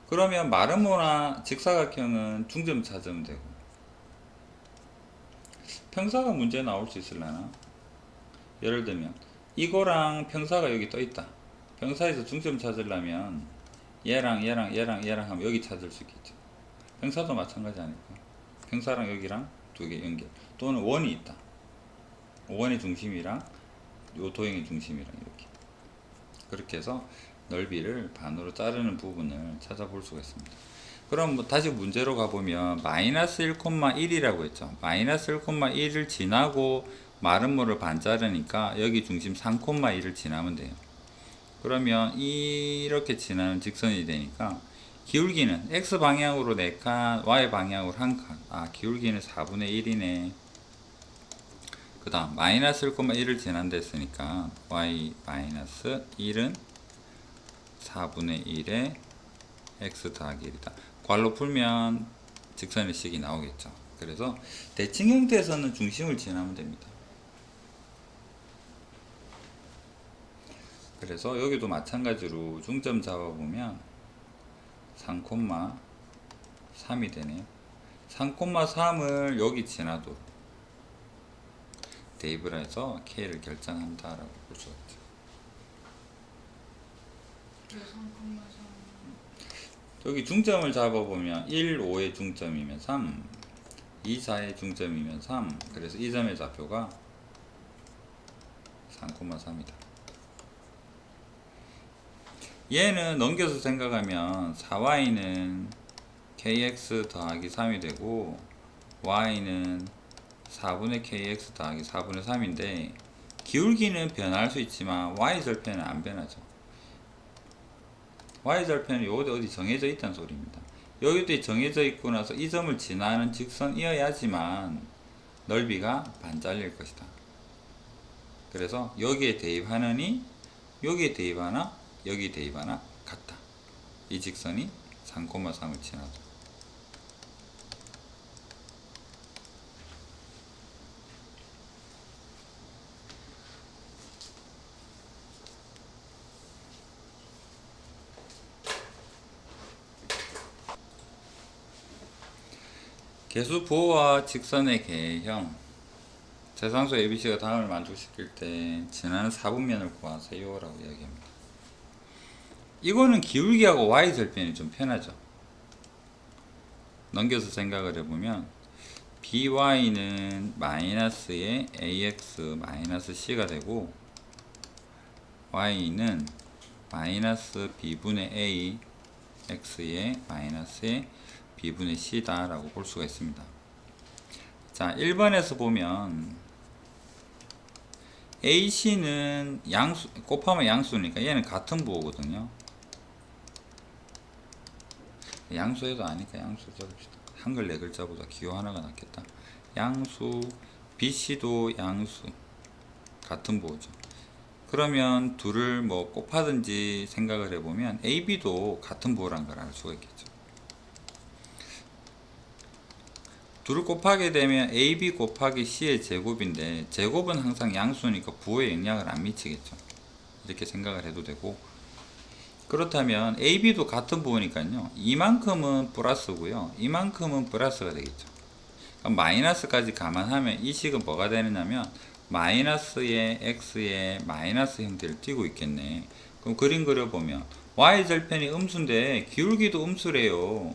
[SPEAKER 1] 그러면 마름모나 직사각형은 중점 찾으면 되고, 평사가 문제 나올 수 있으려나? 예를 들면 이거랑 평사가 여기 떠 있다. 평사에서 중점 찾으려면 얘랑 얘랑 얘랑 얘랑 하면 여기 찾을 수 있겠죠. 평사도 마찬가지 아닐까? 평사랑 여기랑 두 개 연결, 또는 원이 있다. 원의 중심이랑 요 도형의 중심이랑 이렇게, 그렇게 해서 넓이를 반으로 자르는 부분을 찾아볼 수가 있습니다. 그럼 뭐 다시 문제로 가보면 마이너스 1,1이라고 했죠. 마이너스 1,1을 지나고 마름모를 반 자르니까 여기 중심 3,1을 지나면 돼요. 그러면 이렇게 지나는 직선이 되니까 기울기는 x 방향으로 4칸, y 방향으로 1칸. 아, 기울기는 4분의 1이네. 그 다음 마이너스 1,1을 지난다 했으니까 y 마이너스 1은 4분의 1에 x 더하기 1이다. 괄호 풀면 직선의 식이 나오겠죠. 그래서 대칭 형태에서는 중심을 지나면 됩니다. 그래서 여기도 마찬가지로 중점 잡아보면 3,3이 되네요. 3,3을 여기 지나도록 대입을 해서 K를 결정한다라고 볼 수 있죠.
[SPEAKER 2] 그래서 3,3
[SPEAKER 1] 여기 중점을 잡아보면 1, 5의 중점이면 3, 2, 4의 중점이면 3, 그래서 이 점의 좌표가 3,3이다. 얘는 넘겨서 생각하면 4y는 kx 더하기 3이 되고 y는 4분의 kx 더하기 4분의 3인데 기울기는 변할 수 있지만 y절편은 안 변하죠. y절편은 어디 정해져 있다는 소리입니다. 여기도 정해져 있고 나서 이 점을 지나는 직선이어야지만 넓이가 반 잘릴 것이다. 그래서 여기에 대입하느니 여기에 대입하나 여기에 대입하나 같다. 이 직선이 3,3을 지나죠. 개수 부호와 직선의 개형. 재상수 ABC가 다음을 만족시킬 때 지나는 4분면을 구하세요 라고 이야기합니다. 이거는 기울기하고 y절편이 좀 편하죠. 넘겨서 생각을 해보면 by는 마이너스의 ax 마이너스 c가 되고 y는 마이너스 b분의 a x의 마이너스의 b분의 c다 라고 볼 수가 있습니다. 자, 1번에서 보면 ac는 양수, 곱하면 양수니까 얘는 같은 부호거든요. 양수해도 아니까 양수 적읍시다. 한글 4글자보다 기호 하나가 낫겠다. 양수, bc도 양수, 같은 부호죠. 그러면 둘을 뭐 곱하든지 생각을 해보면 ab도 같은 부호란 걸 알 수가 있겠죠. 둘을 곱하게 되면 ab 곱하기 c의 제곱인데 제곱은 항상 양수니까 부호에 영향을 안 미치겠죠. 이렇게 생각을 해도 되고, 그렇다면 AB도 같은 부호니까요. 이만큼은 플러스고요. 이만큼은 플러스가 되겠죠. 그럼 마이너스까지 감안하면 이 식은 뭐가 되느냐면 마이너스의 x의 마이너스 형태를 띠고 있겠네. 그럼 그림 그려보면 y절편이 음수인데 기울기도 음수래요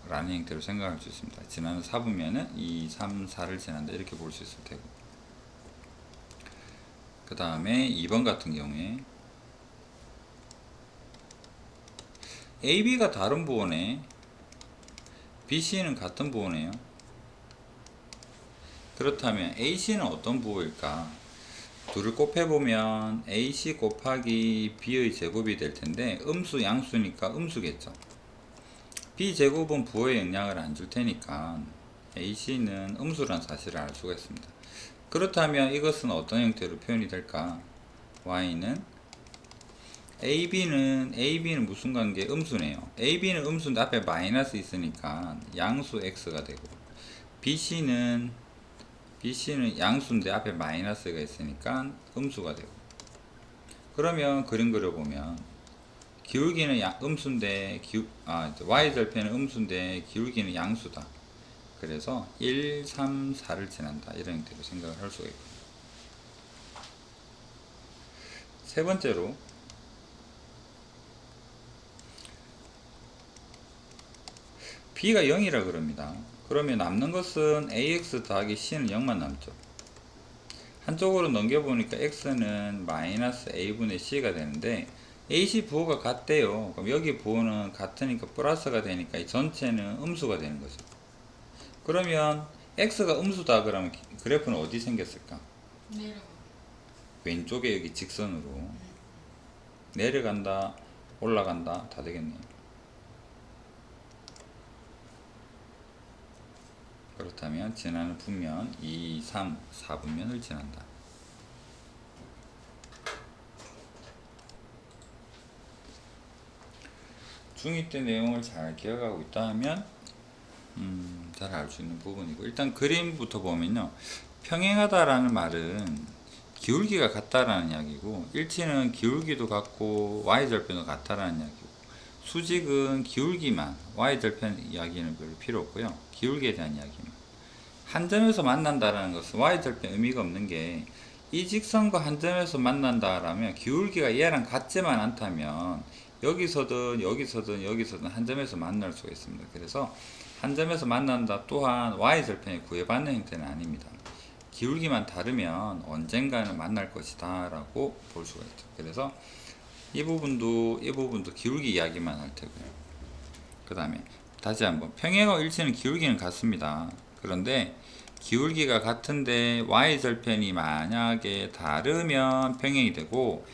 [SPEAKER 1] 라는 형태로 생각할 수 있습니다. 지나는 4분면은 2, 3, 4를 지난다 이렇게 볼 수 있을 테고, 그 다음에 2번 같은 경우에 AB가 다른 부호네. BC는 같은 부호네요. 그렇다면 AC는 어떤 부호일까? 둘을 곱해보면 AC 곱하기 B의 제곱이 될 텐데 음수 양수니까 음수겠죠. B제곱은 부호에 영향을 안 줄 테니까 AC는 음수란 사실을 알 수가 있습니다. 그렇다면 이것은 어떤 형태로 표현이 될까? Y는 AB는 무슨 관계? 음수네요. AB는 음수인데 앞에 마이너스 있으니까 양수 X가 되고 BC는 양수인데 앞에 마이너스가 있으니까 음수가 되고 그러면 그림 그려보면 기울기는 음수인데 Y절편은 음수인데 기울기는 양수다. 그래서 1, 3, 4를 지난다. 이런 형태로 생각을 할 수가 있고 세 번째로 B가 0이라 그럽니다. 그러면 남는 것은 AX 더하기 C는 0만 남죠. 한쪽으로 넘겨보니까 X는 마이너스 A분의 C가 되는데 AC 부호가 같대요. 그럼 여기 부호는 같으니까 플러스가 되니까 이 전체는 음수가 되는 거죠. 그러면 X가 음수다 그러면 그래프는 어디 생겼을까?
[SPEAKER 2] 내려가.
[SPEAKER 1] 왼쪽에 여기 직선으로 내려간다 올라간다 다 되겠네요. 그렇다면 지나는 분면 2, 3, 4분면을 지난다. 중2 때 내용을 잘 기억하고 있다 하면 잘 알 수 있는 부분이고 일단 그림부터 보면요. 평행하다라는 말은 기울기가 같다라는 이야기고 일치는 기울기도 같고 y절편도 같다라는 이야기고 수직은 기울기만 y절편 이야기는 별로 필요 없고요. 기울기에 대한 이야기만 한 점에서 만난다라는 것은 y절편 의미가 없는 게 이 직선과 한 점에서 만난다라면 기울기가 얘랑 같지만 않다면 여기서든 한 점에서 만날 수가 있습니다. 그래서 한 점에서 만난다 또한 y절편이 구애받는 형태는 아닙니다. 기울기만 다르면 언젠가는 만날 것이다 라고 볼 수가 있죠. 그래서 이 부분도 기울기 이야기만 할 테고요. 그 다음에 다시 한번 평행하고 일치는 기울기는 같습니다. 그런데 기울기가 같은데 y절편이 만약에 다르면 평행이 되고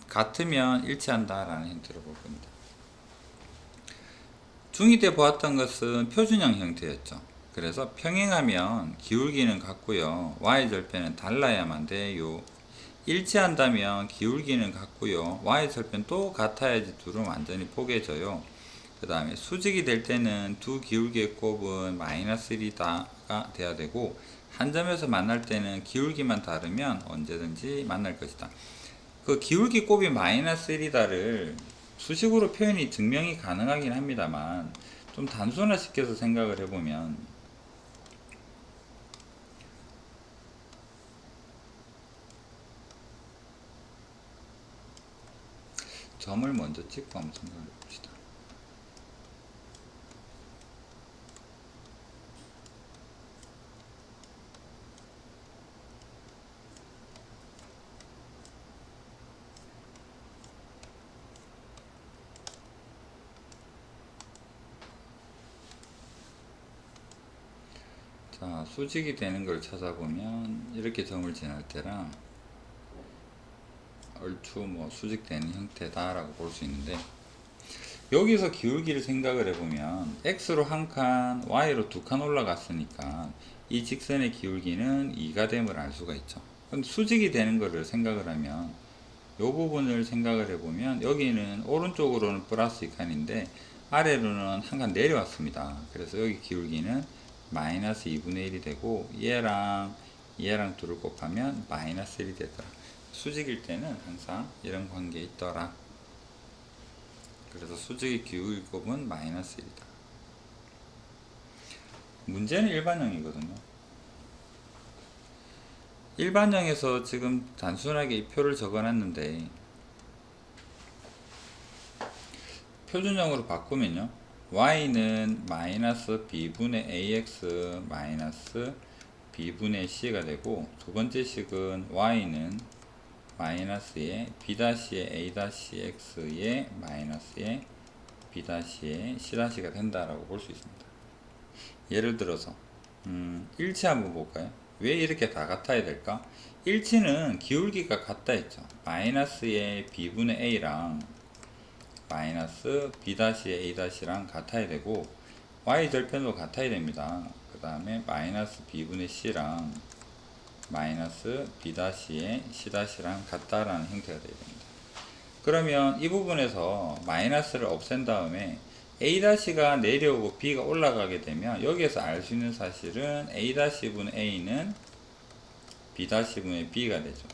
[SPEAKER 1] 같으면 일치한다 라는 힌트로 볼 겁니다. 중2 때 보았던 것은 표준형 형태였죠. 그래서 평행하면 기울기는 같고요. y절편은 달라야만 돼요. 일치한다면 기울기는 같고요. y절편 또 같아야지 둘은 완전히 포개져요. 그 다음에 수직이 될 때는 두 기울기의 곱은 마이너스 1이다가 돼야 되고 한 점에서 만날 때는 기울기만 다르면 언제든지 만날 것이다. 그 기울기 곱이 마이너스 1이다를 수식으로 표현이 증명이 가능하긴 합니다만 좀 단순화시켜서 생각을 해보면 점을 먼저 찍고 한번 생각을 해봅시다. 자, 수직이 되는 걸 찾아보면 이렇게 점을 지날 때랑 얼추 뭐 수직되는 형태다라고 볼 수 있는데 여기서 기울기를 생각을 해보면 x로 한 칸, y로 두 칸 올라갔으니까 이 직선의 기울기는 2가 됨을 알 수가 있죠. 그럼 수직이 되는 것을 생각을 하면 이 부분을 생각을 해보면 여기는 오른쪽으로는 플러스 2칸인데 아래로는 한 칸 내려왔습니다. 그래서 여기 기울기는 마이너스 2분의 1이 되고 얘랑 둘을 곱하면 마이너스 1이 되더라. 수직일 때는 항상 이런 관계에 있더라. 그래서 수직의 기울기 곱은 마이너스 1이다. 문제는 일반형이거든요. 일반형에서 지금 단순하게 이 표를 적어놨는데 표준형으로 바꾸면요. y는 마이너스 b분의 ax 마이너스 b분의 c가 되고 두 번째 식은 y는 마이너스에 b-의 a-x의 마이너스에 b-의 c-가 된다라고 볼 수 있습니다. 예를 들어서 일치 한번 볼까요? 왜 이렇게 다 같아야 될까? 일치는 기울기가 같다 했죠. 마이너스의 b분의 a랑 마이너스 b-의 a-랑 같아야 되고 y절편도 같아야 됩니다. 그 다음에 마이너스 b분의 c랑 마이너스 b-의 c-랑 같다라는 형태가 되어야 됩니다. 그러면 이 부분에서 마이너스를 없앤 다음에 a-가 내려오고 b가 올라가게 되면 여기에서 알 수 있는 사실은 a-분의 a는 b-분의 b가 되죠.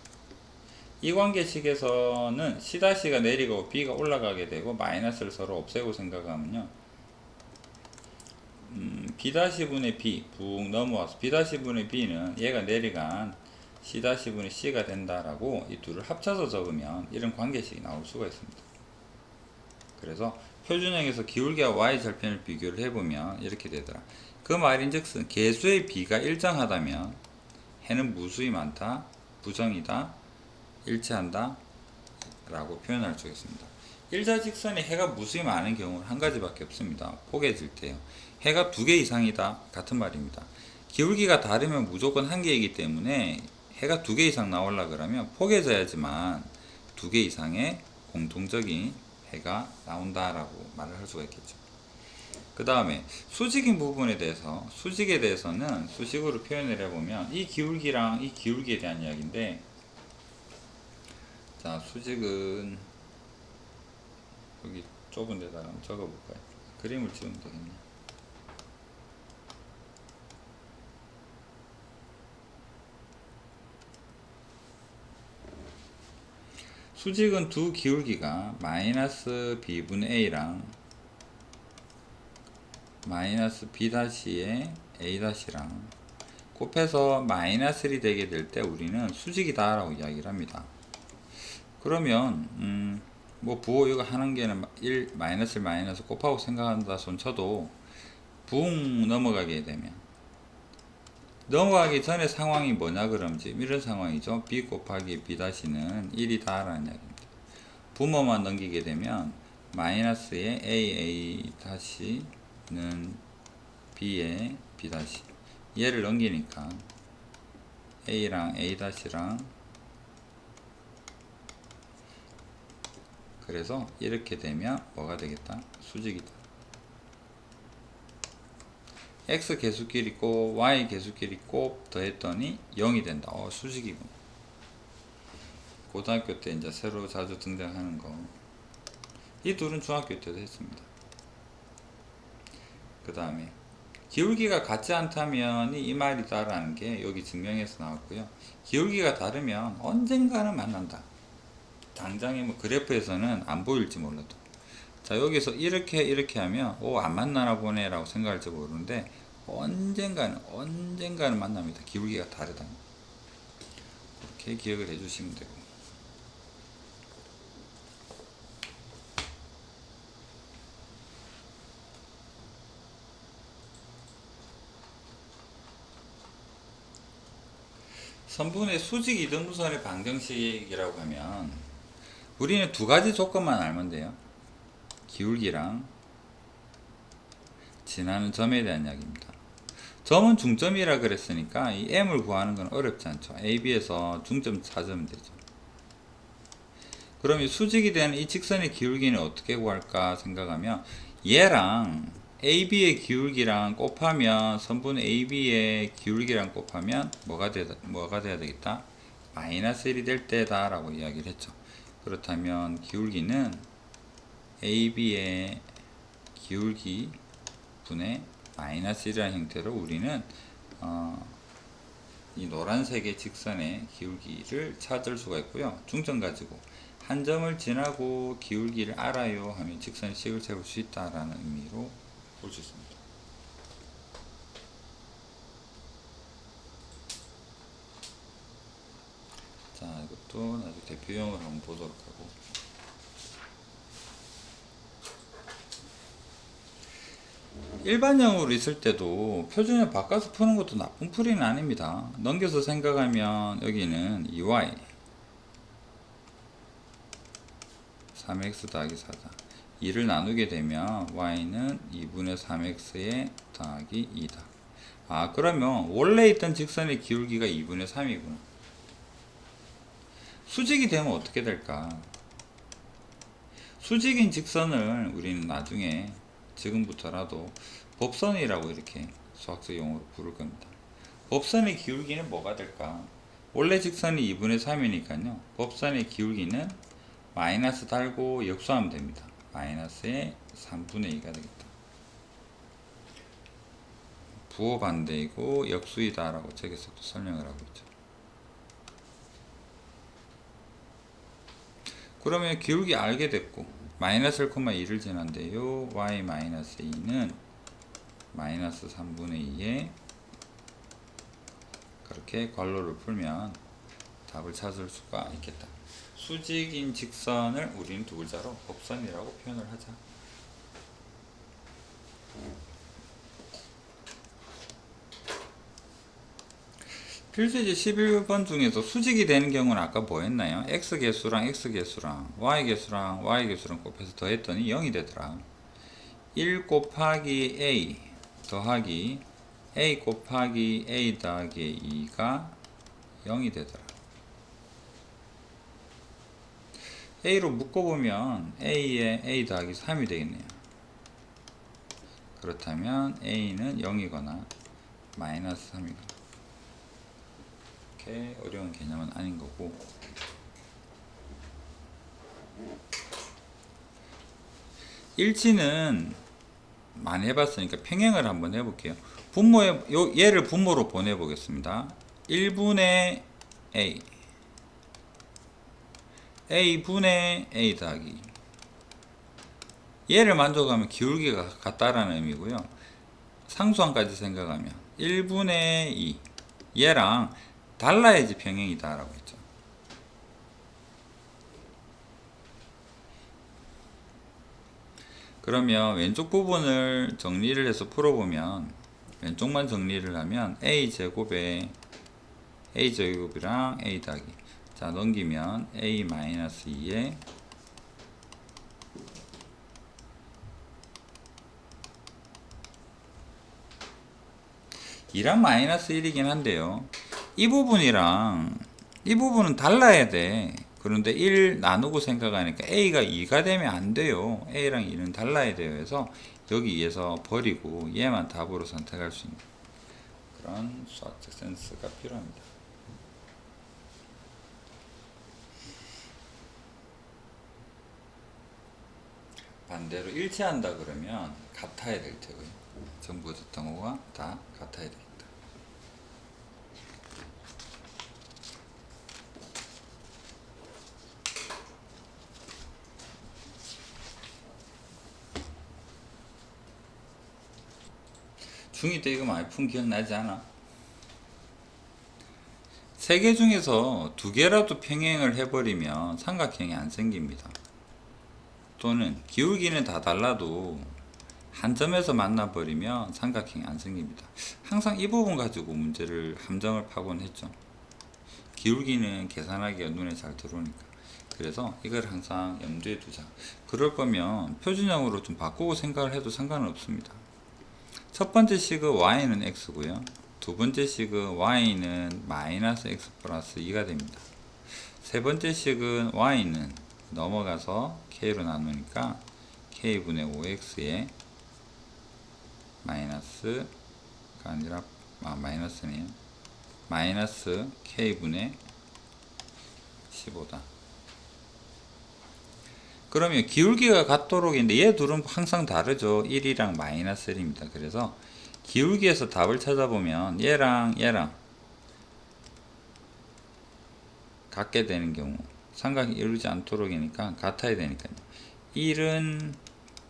[SPEAKER 1] 이 관계식에서는 c-가 내리고 b가 올라가게 되고 마이너스를 서로 없애고 생각하면요, b-분의 b 북 넘어와서 b-분의 b는 얘가 내려간 c-분의 c가 된다라고 이 둘을 합쳐서 적으면 이런 관계식이 나올 수가 있습니다. 그래서 표준형에서 기울기와 y절편을 비교를 해보면 이렇게 되더라. 그 말인즉슨 개수의 b가 일정하다면 해는 무수히 많다, 부정이다, 일치한다 라고 표현할 수 있습니다. 일자직선에 해가 무수히 많은 경우는 한 가지밖에 없습니다. 포개질 때요. 해가 2개 이상이다 같은 말입니다. 기울기가 다르면 무조건 한 개이기 때문에 해가 2개 이상 나오려 그러면 포개져야지만 2개 이상의 공통적인 해가 나온다라고 말을 할 수가 있겠죠. 그 다음에 수직인 부분에 대해서, 수직에 대해서는 수식으로 표현을 해보면 이 기울기랑 이 기울기에 대한 이야기인데, 자, 수직은 여기 좁은 데다가 적어볼까요? 그림을 지우면 되겠네. 수직은 두 기울기가 마이너스 b분의 a랑 마이너스 b-의 a-랑 곱해서 마이너스 1이 되게 될 때 우리는 수직이다 라고 이야기를 합니다. 그러면 뭐 부호 이거 하는 게는 1 마이너스 마이너스 곱하고 생각한다 손 쳐도 붕 넘어가게 되면, 넘어가기 전에 상황이 뭐냐 그럼 지금 이런 상황이죠. b 곱하기 b-는 1이다 라는 이야기입니다. 부모만 넘기게 되면 마이너스의 a-는 b의 b- 얘를 넘기니까 a랑 a-랑, 그래서 이렇게 되면 뭐가 되겠다? 수직이다. x 개수끼리 곱 y 개수끼리 곱 더했더니 0이 된다. 수직이군. 고등학교 때 이제 새로 자주 등장하는 거. 이 둘은 중학교 때도 했습니다. 그 다음에 기울기가 같지 않다면 이 말이다라는 게 여기 증명해서 나왔고요. 기울기가 다르면 언젠가는 만난다. 당장의 뭐 그래프에서는 안 보일지 몰라도, 자 여기서 이렇게 하면 안 만나나 보네 라고 생각할지 모르는데 언젠가는 만납니다. 기울기가 다르다. 이렇게 기억을 해주시면 되고, 선분의 수직 이등분선의 방정식이라고 하면 우리는 두 가지 조건만 알면 돼요. 기울기랑 지나는 점에 대한 이야기입니다. 점은 중점이라 그랬으니까 이 m을 구하는 건 어렵지 않죠. AB에서 중점 찾으면 되죠. 그럼 이 수직이 되는 이 직선의 기울기는 어떻게 구할까 생각하면, 얘랑 AB의 기울기랑 곱하면, 선분 AB의 기울기랑 곱하면 뭐가 돼야 되겠다? 마이너스 1이 될 때다 라고 이야기를 했죠. 그렇다면 기울기는 AB의 기울기 분의 마이너스 1이라는 형태로 우리는 이 노란색의 직선의 기울기를 찾을 수가 있고요. 중점 가지고 한 점을 지나고 기울기를 알아요 하면 직선의 식을 세울 수 있다라는 의미로 볼 수 있습니다. 자, 이것도 나중에 대표형을 한번 보도록 하고, 일반형으로 있을 때도 표준형 바꿔서 푸는 것도 나쁜 풀이는 아닙니다. 넘겨서 생각하면 여기는 2y 3x 더하기 4다. 2를 나누게 되면 y는 2분의 3x에 더하기 2다. 아, 그러면 원래 있던 직선의 기울기가 2분의 3이구나. 수직이 되면 어떻게 될까? 수직인 직선을 우리는 나중에 지금부터라도 법선이라고 이렇게 수학적 용어로 부를 겁니다. 법선의 기울기는 뭐가 될까? 원래 직선이 2분의 3이니까요. 법선의 기울기는 마이너스 달고 역수하면 됩니다. 마이너스의 3분의 2가 되겠다. 부호 반대이고 역수이다 라고 책에서 또 설명을 하고 있죠. 그러면 기울기 알게 됐고 마이너스 1,2를 지난데요. y 마이너스 2는 마이너스 3분의 2에 그렇게 괄호를 풀면 답을 찾을 수가 있겠다. 수직인 직선을 우리는 두 글자로 법선이라고 표현을 하자. 필수지 11번 중에서 수직이 되는 경우는 아까 뭐 했나요? x개수랑 x개수랑 y개수랑 y개수랑 곱해서 더했더니 0이 되더라. 1 곱하기 a 더하기 a 곱하기 a 더하기 2가 0이 되더라. a로 묶어보면 a에 a 더하기 3이 되겠네요. 그렇다면 a는 0이거나 마이너스 3이거나 이렇게 어려운 개념은 아닌 거고, 일치는 많이 해봤으니까 평행을 한번 해볼게요. 분모의 얘를 분모로 보내보겠습니다. 1분의 a a분의 a 더하기, 얘를 만족하면 기울기가 같다라는 의미고요. 상수항까지 생각하면 1분의 2 얘랑 달라야지 평행이다 라고 했죠. 그러면 왼쪽 부분을 정리를 해서 풀어보면, 왼쪽만 정리를 하면 a제곱에 a제곱이랑 a 더하기, 자 넘기면 a 마이너스 2에 이랑 마이너스 1이긴 한데요. 이 부분이랑 이 부분은 달라야 돼. 그런데 1 나누고 생각하니까 a가 2가 되면 안 돼요. a랑 2는 달라야 돼요. 그래서 여기에서 버리고 얘만 답으로 선택할 수 있는 그런 수학적 센스가 필요합니다. 반대로 일치한다 그러면 같아야 될 테고요. 전부 듣던 거가 다 같아야 되겠다. 중2 때 이거 많이 푼 기억나지 않아? 세 개 중에서 두 개라도 평행을 해버리면 삼각형이 안 생깁니다. 또는 기울기는 다 달라도 한 점에서 만나버리면 삼각형이 안 생깁니다. 항상 이 부분 가지고 문제를 함정을 파곤 했죠. 기울기는 계산하기가 눈에 잘 들어오니까. 그래서 이걸 항상 염두에 두자. 그럴 거면 표준형으로 좀 바꾸고 생각을 해도 상관은 없습니다. 첫 번째 식의 y는 x고요. 두 번째 식의 y는 마이너스 x 플러스 2가 됩니다. 세 번째 식은 y는 넘어가서 k로 나누니까 k분의 5x에 마이너스가 아니라 마이너스네요. 마이너스 k분의 15다. 그러면 기울기가 같도록 했는데 얘 둘은 항상 다르죠. 1이랑 마이너스 1입니다. 그래서 기울기에서 답을 찾아보면 얘랑 같게 되는 경우, 삼각이 이루지 않도록이니까 같아야 되니까요. 1은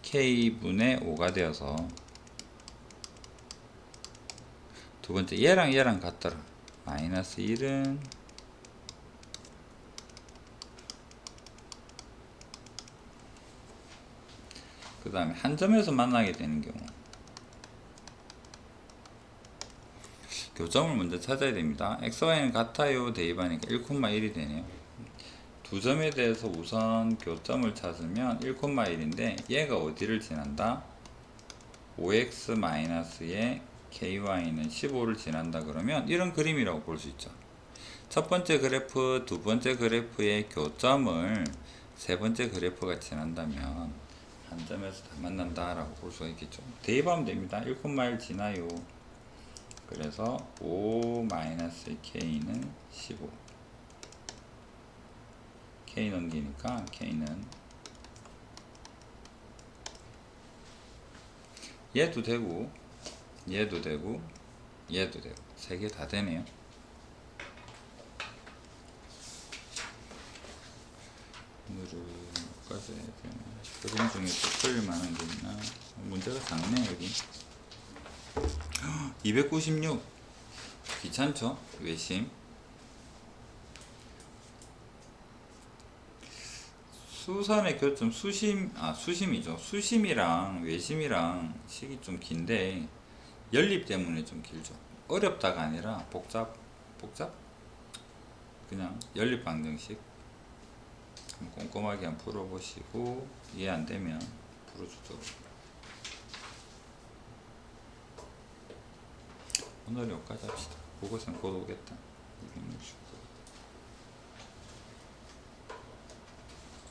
[SPEAKER 1] k분의 5가 되어서, 두 번째 얘랑 같더라. 마이너스 1은 그 다음에 한 점에서 만나게 되는 경우, 교점을 먼저 찾아야 됩니다. xy는 같아요 대입하니까 1,1이 되네요. 두 점에 대해서 우선 교점을 찾으면 1,1인데 얘가 어디를 지난다? 5x-의 ky는 15를 지난다 그러면 이런 그림이라고 볼 수 있죠. 첫 번째 그래프, 두 번째 그래프의 교점을 세 번째 그래프가 지난다면 한 점에서 다 만난다라고 볼 수가 있겠죠. 대입하면 됩니다. 1,1 지나요. 그래서 5-k는 15. k 넘기니까 k는 얘도 되고 얘도 되고 얘도 되고 세 개 다 되네요. 오늘은 뭐까지 해야 되나? 그림 중에서 풀릴 만한 게 있나? 문제가 작네 여기. 296 귀찮죠? 외심. 수산의 교점 수심이죠. 수심이랑 외심이랑 식이 좀 긴데 연립 때문에 좀 길죠. 어렵다가 아니라 복잡 그냥 연립 방정식 꼼꼼하게 한번 풀어보시고 이해 안 되면 풀어주도록. 오늘 여기까지 합시다. 보고서는 곧 오겠다.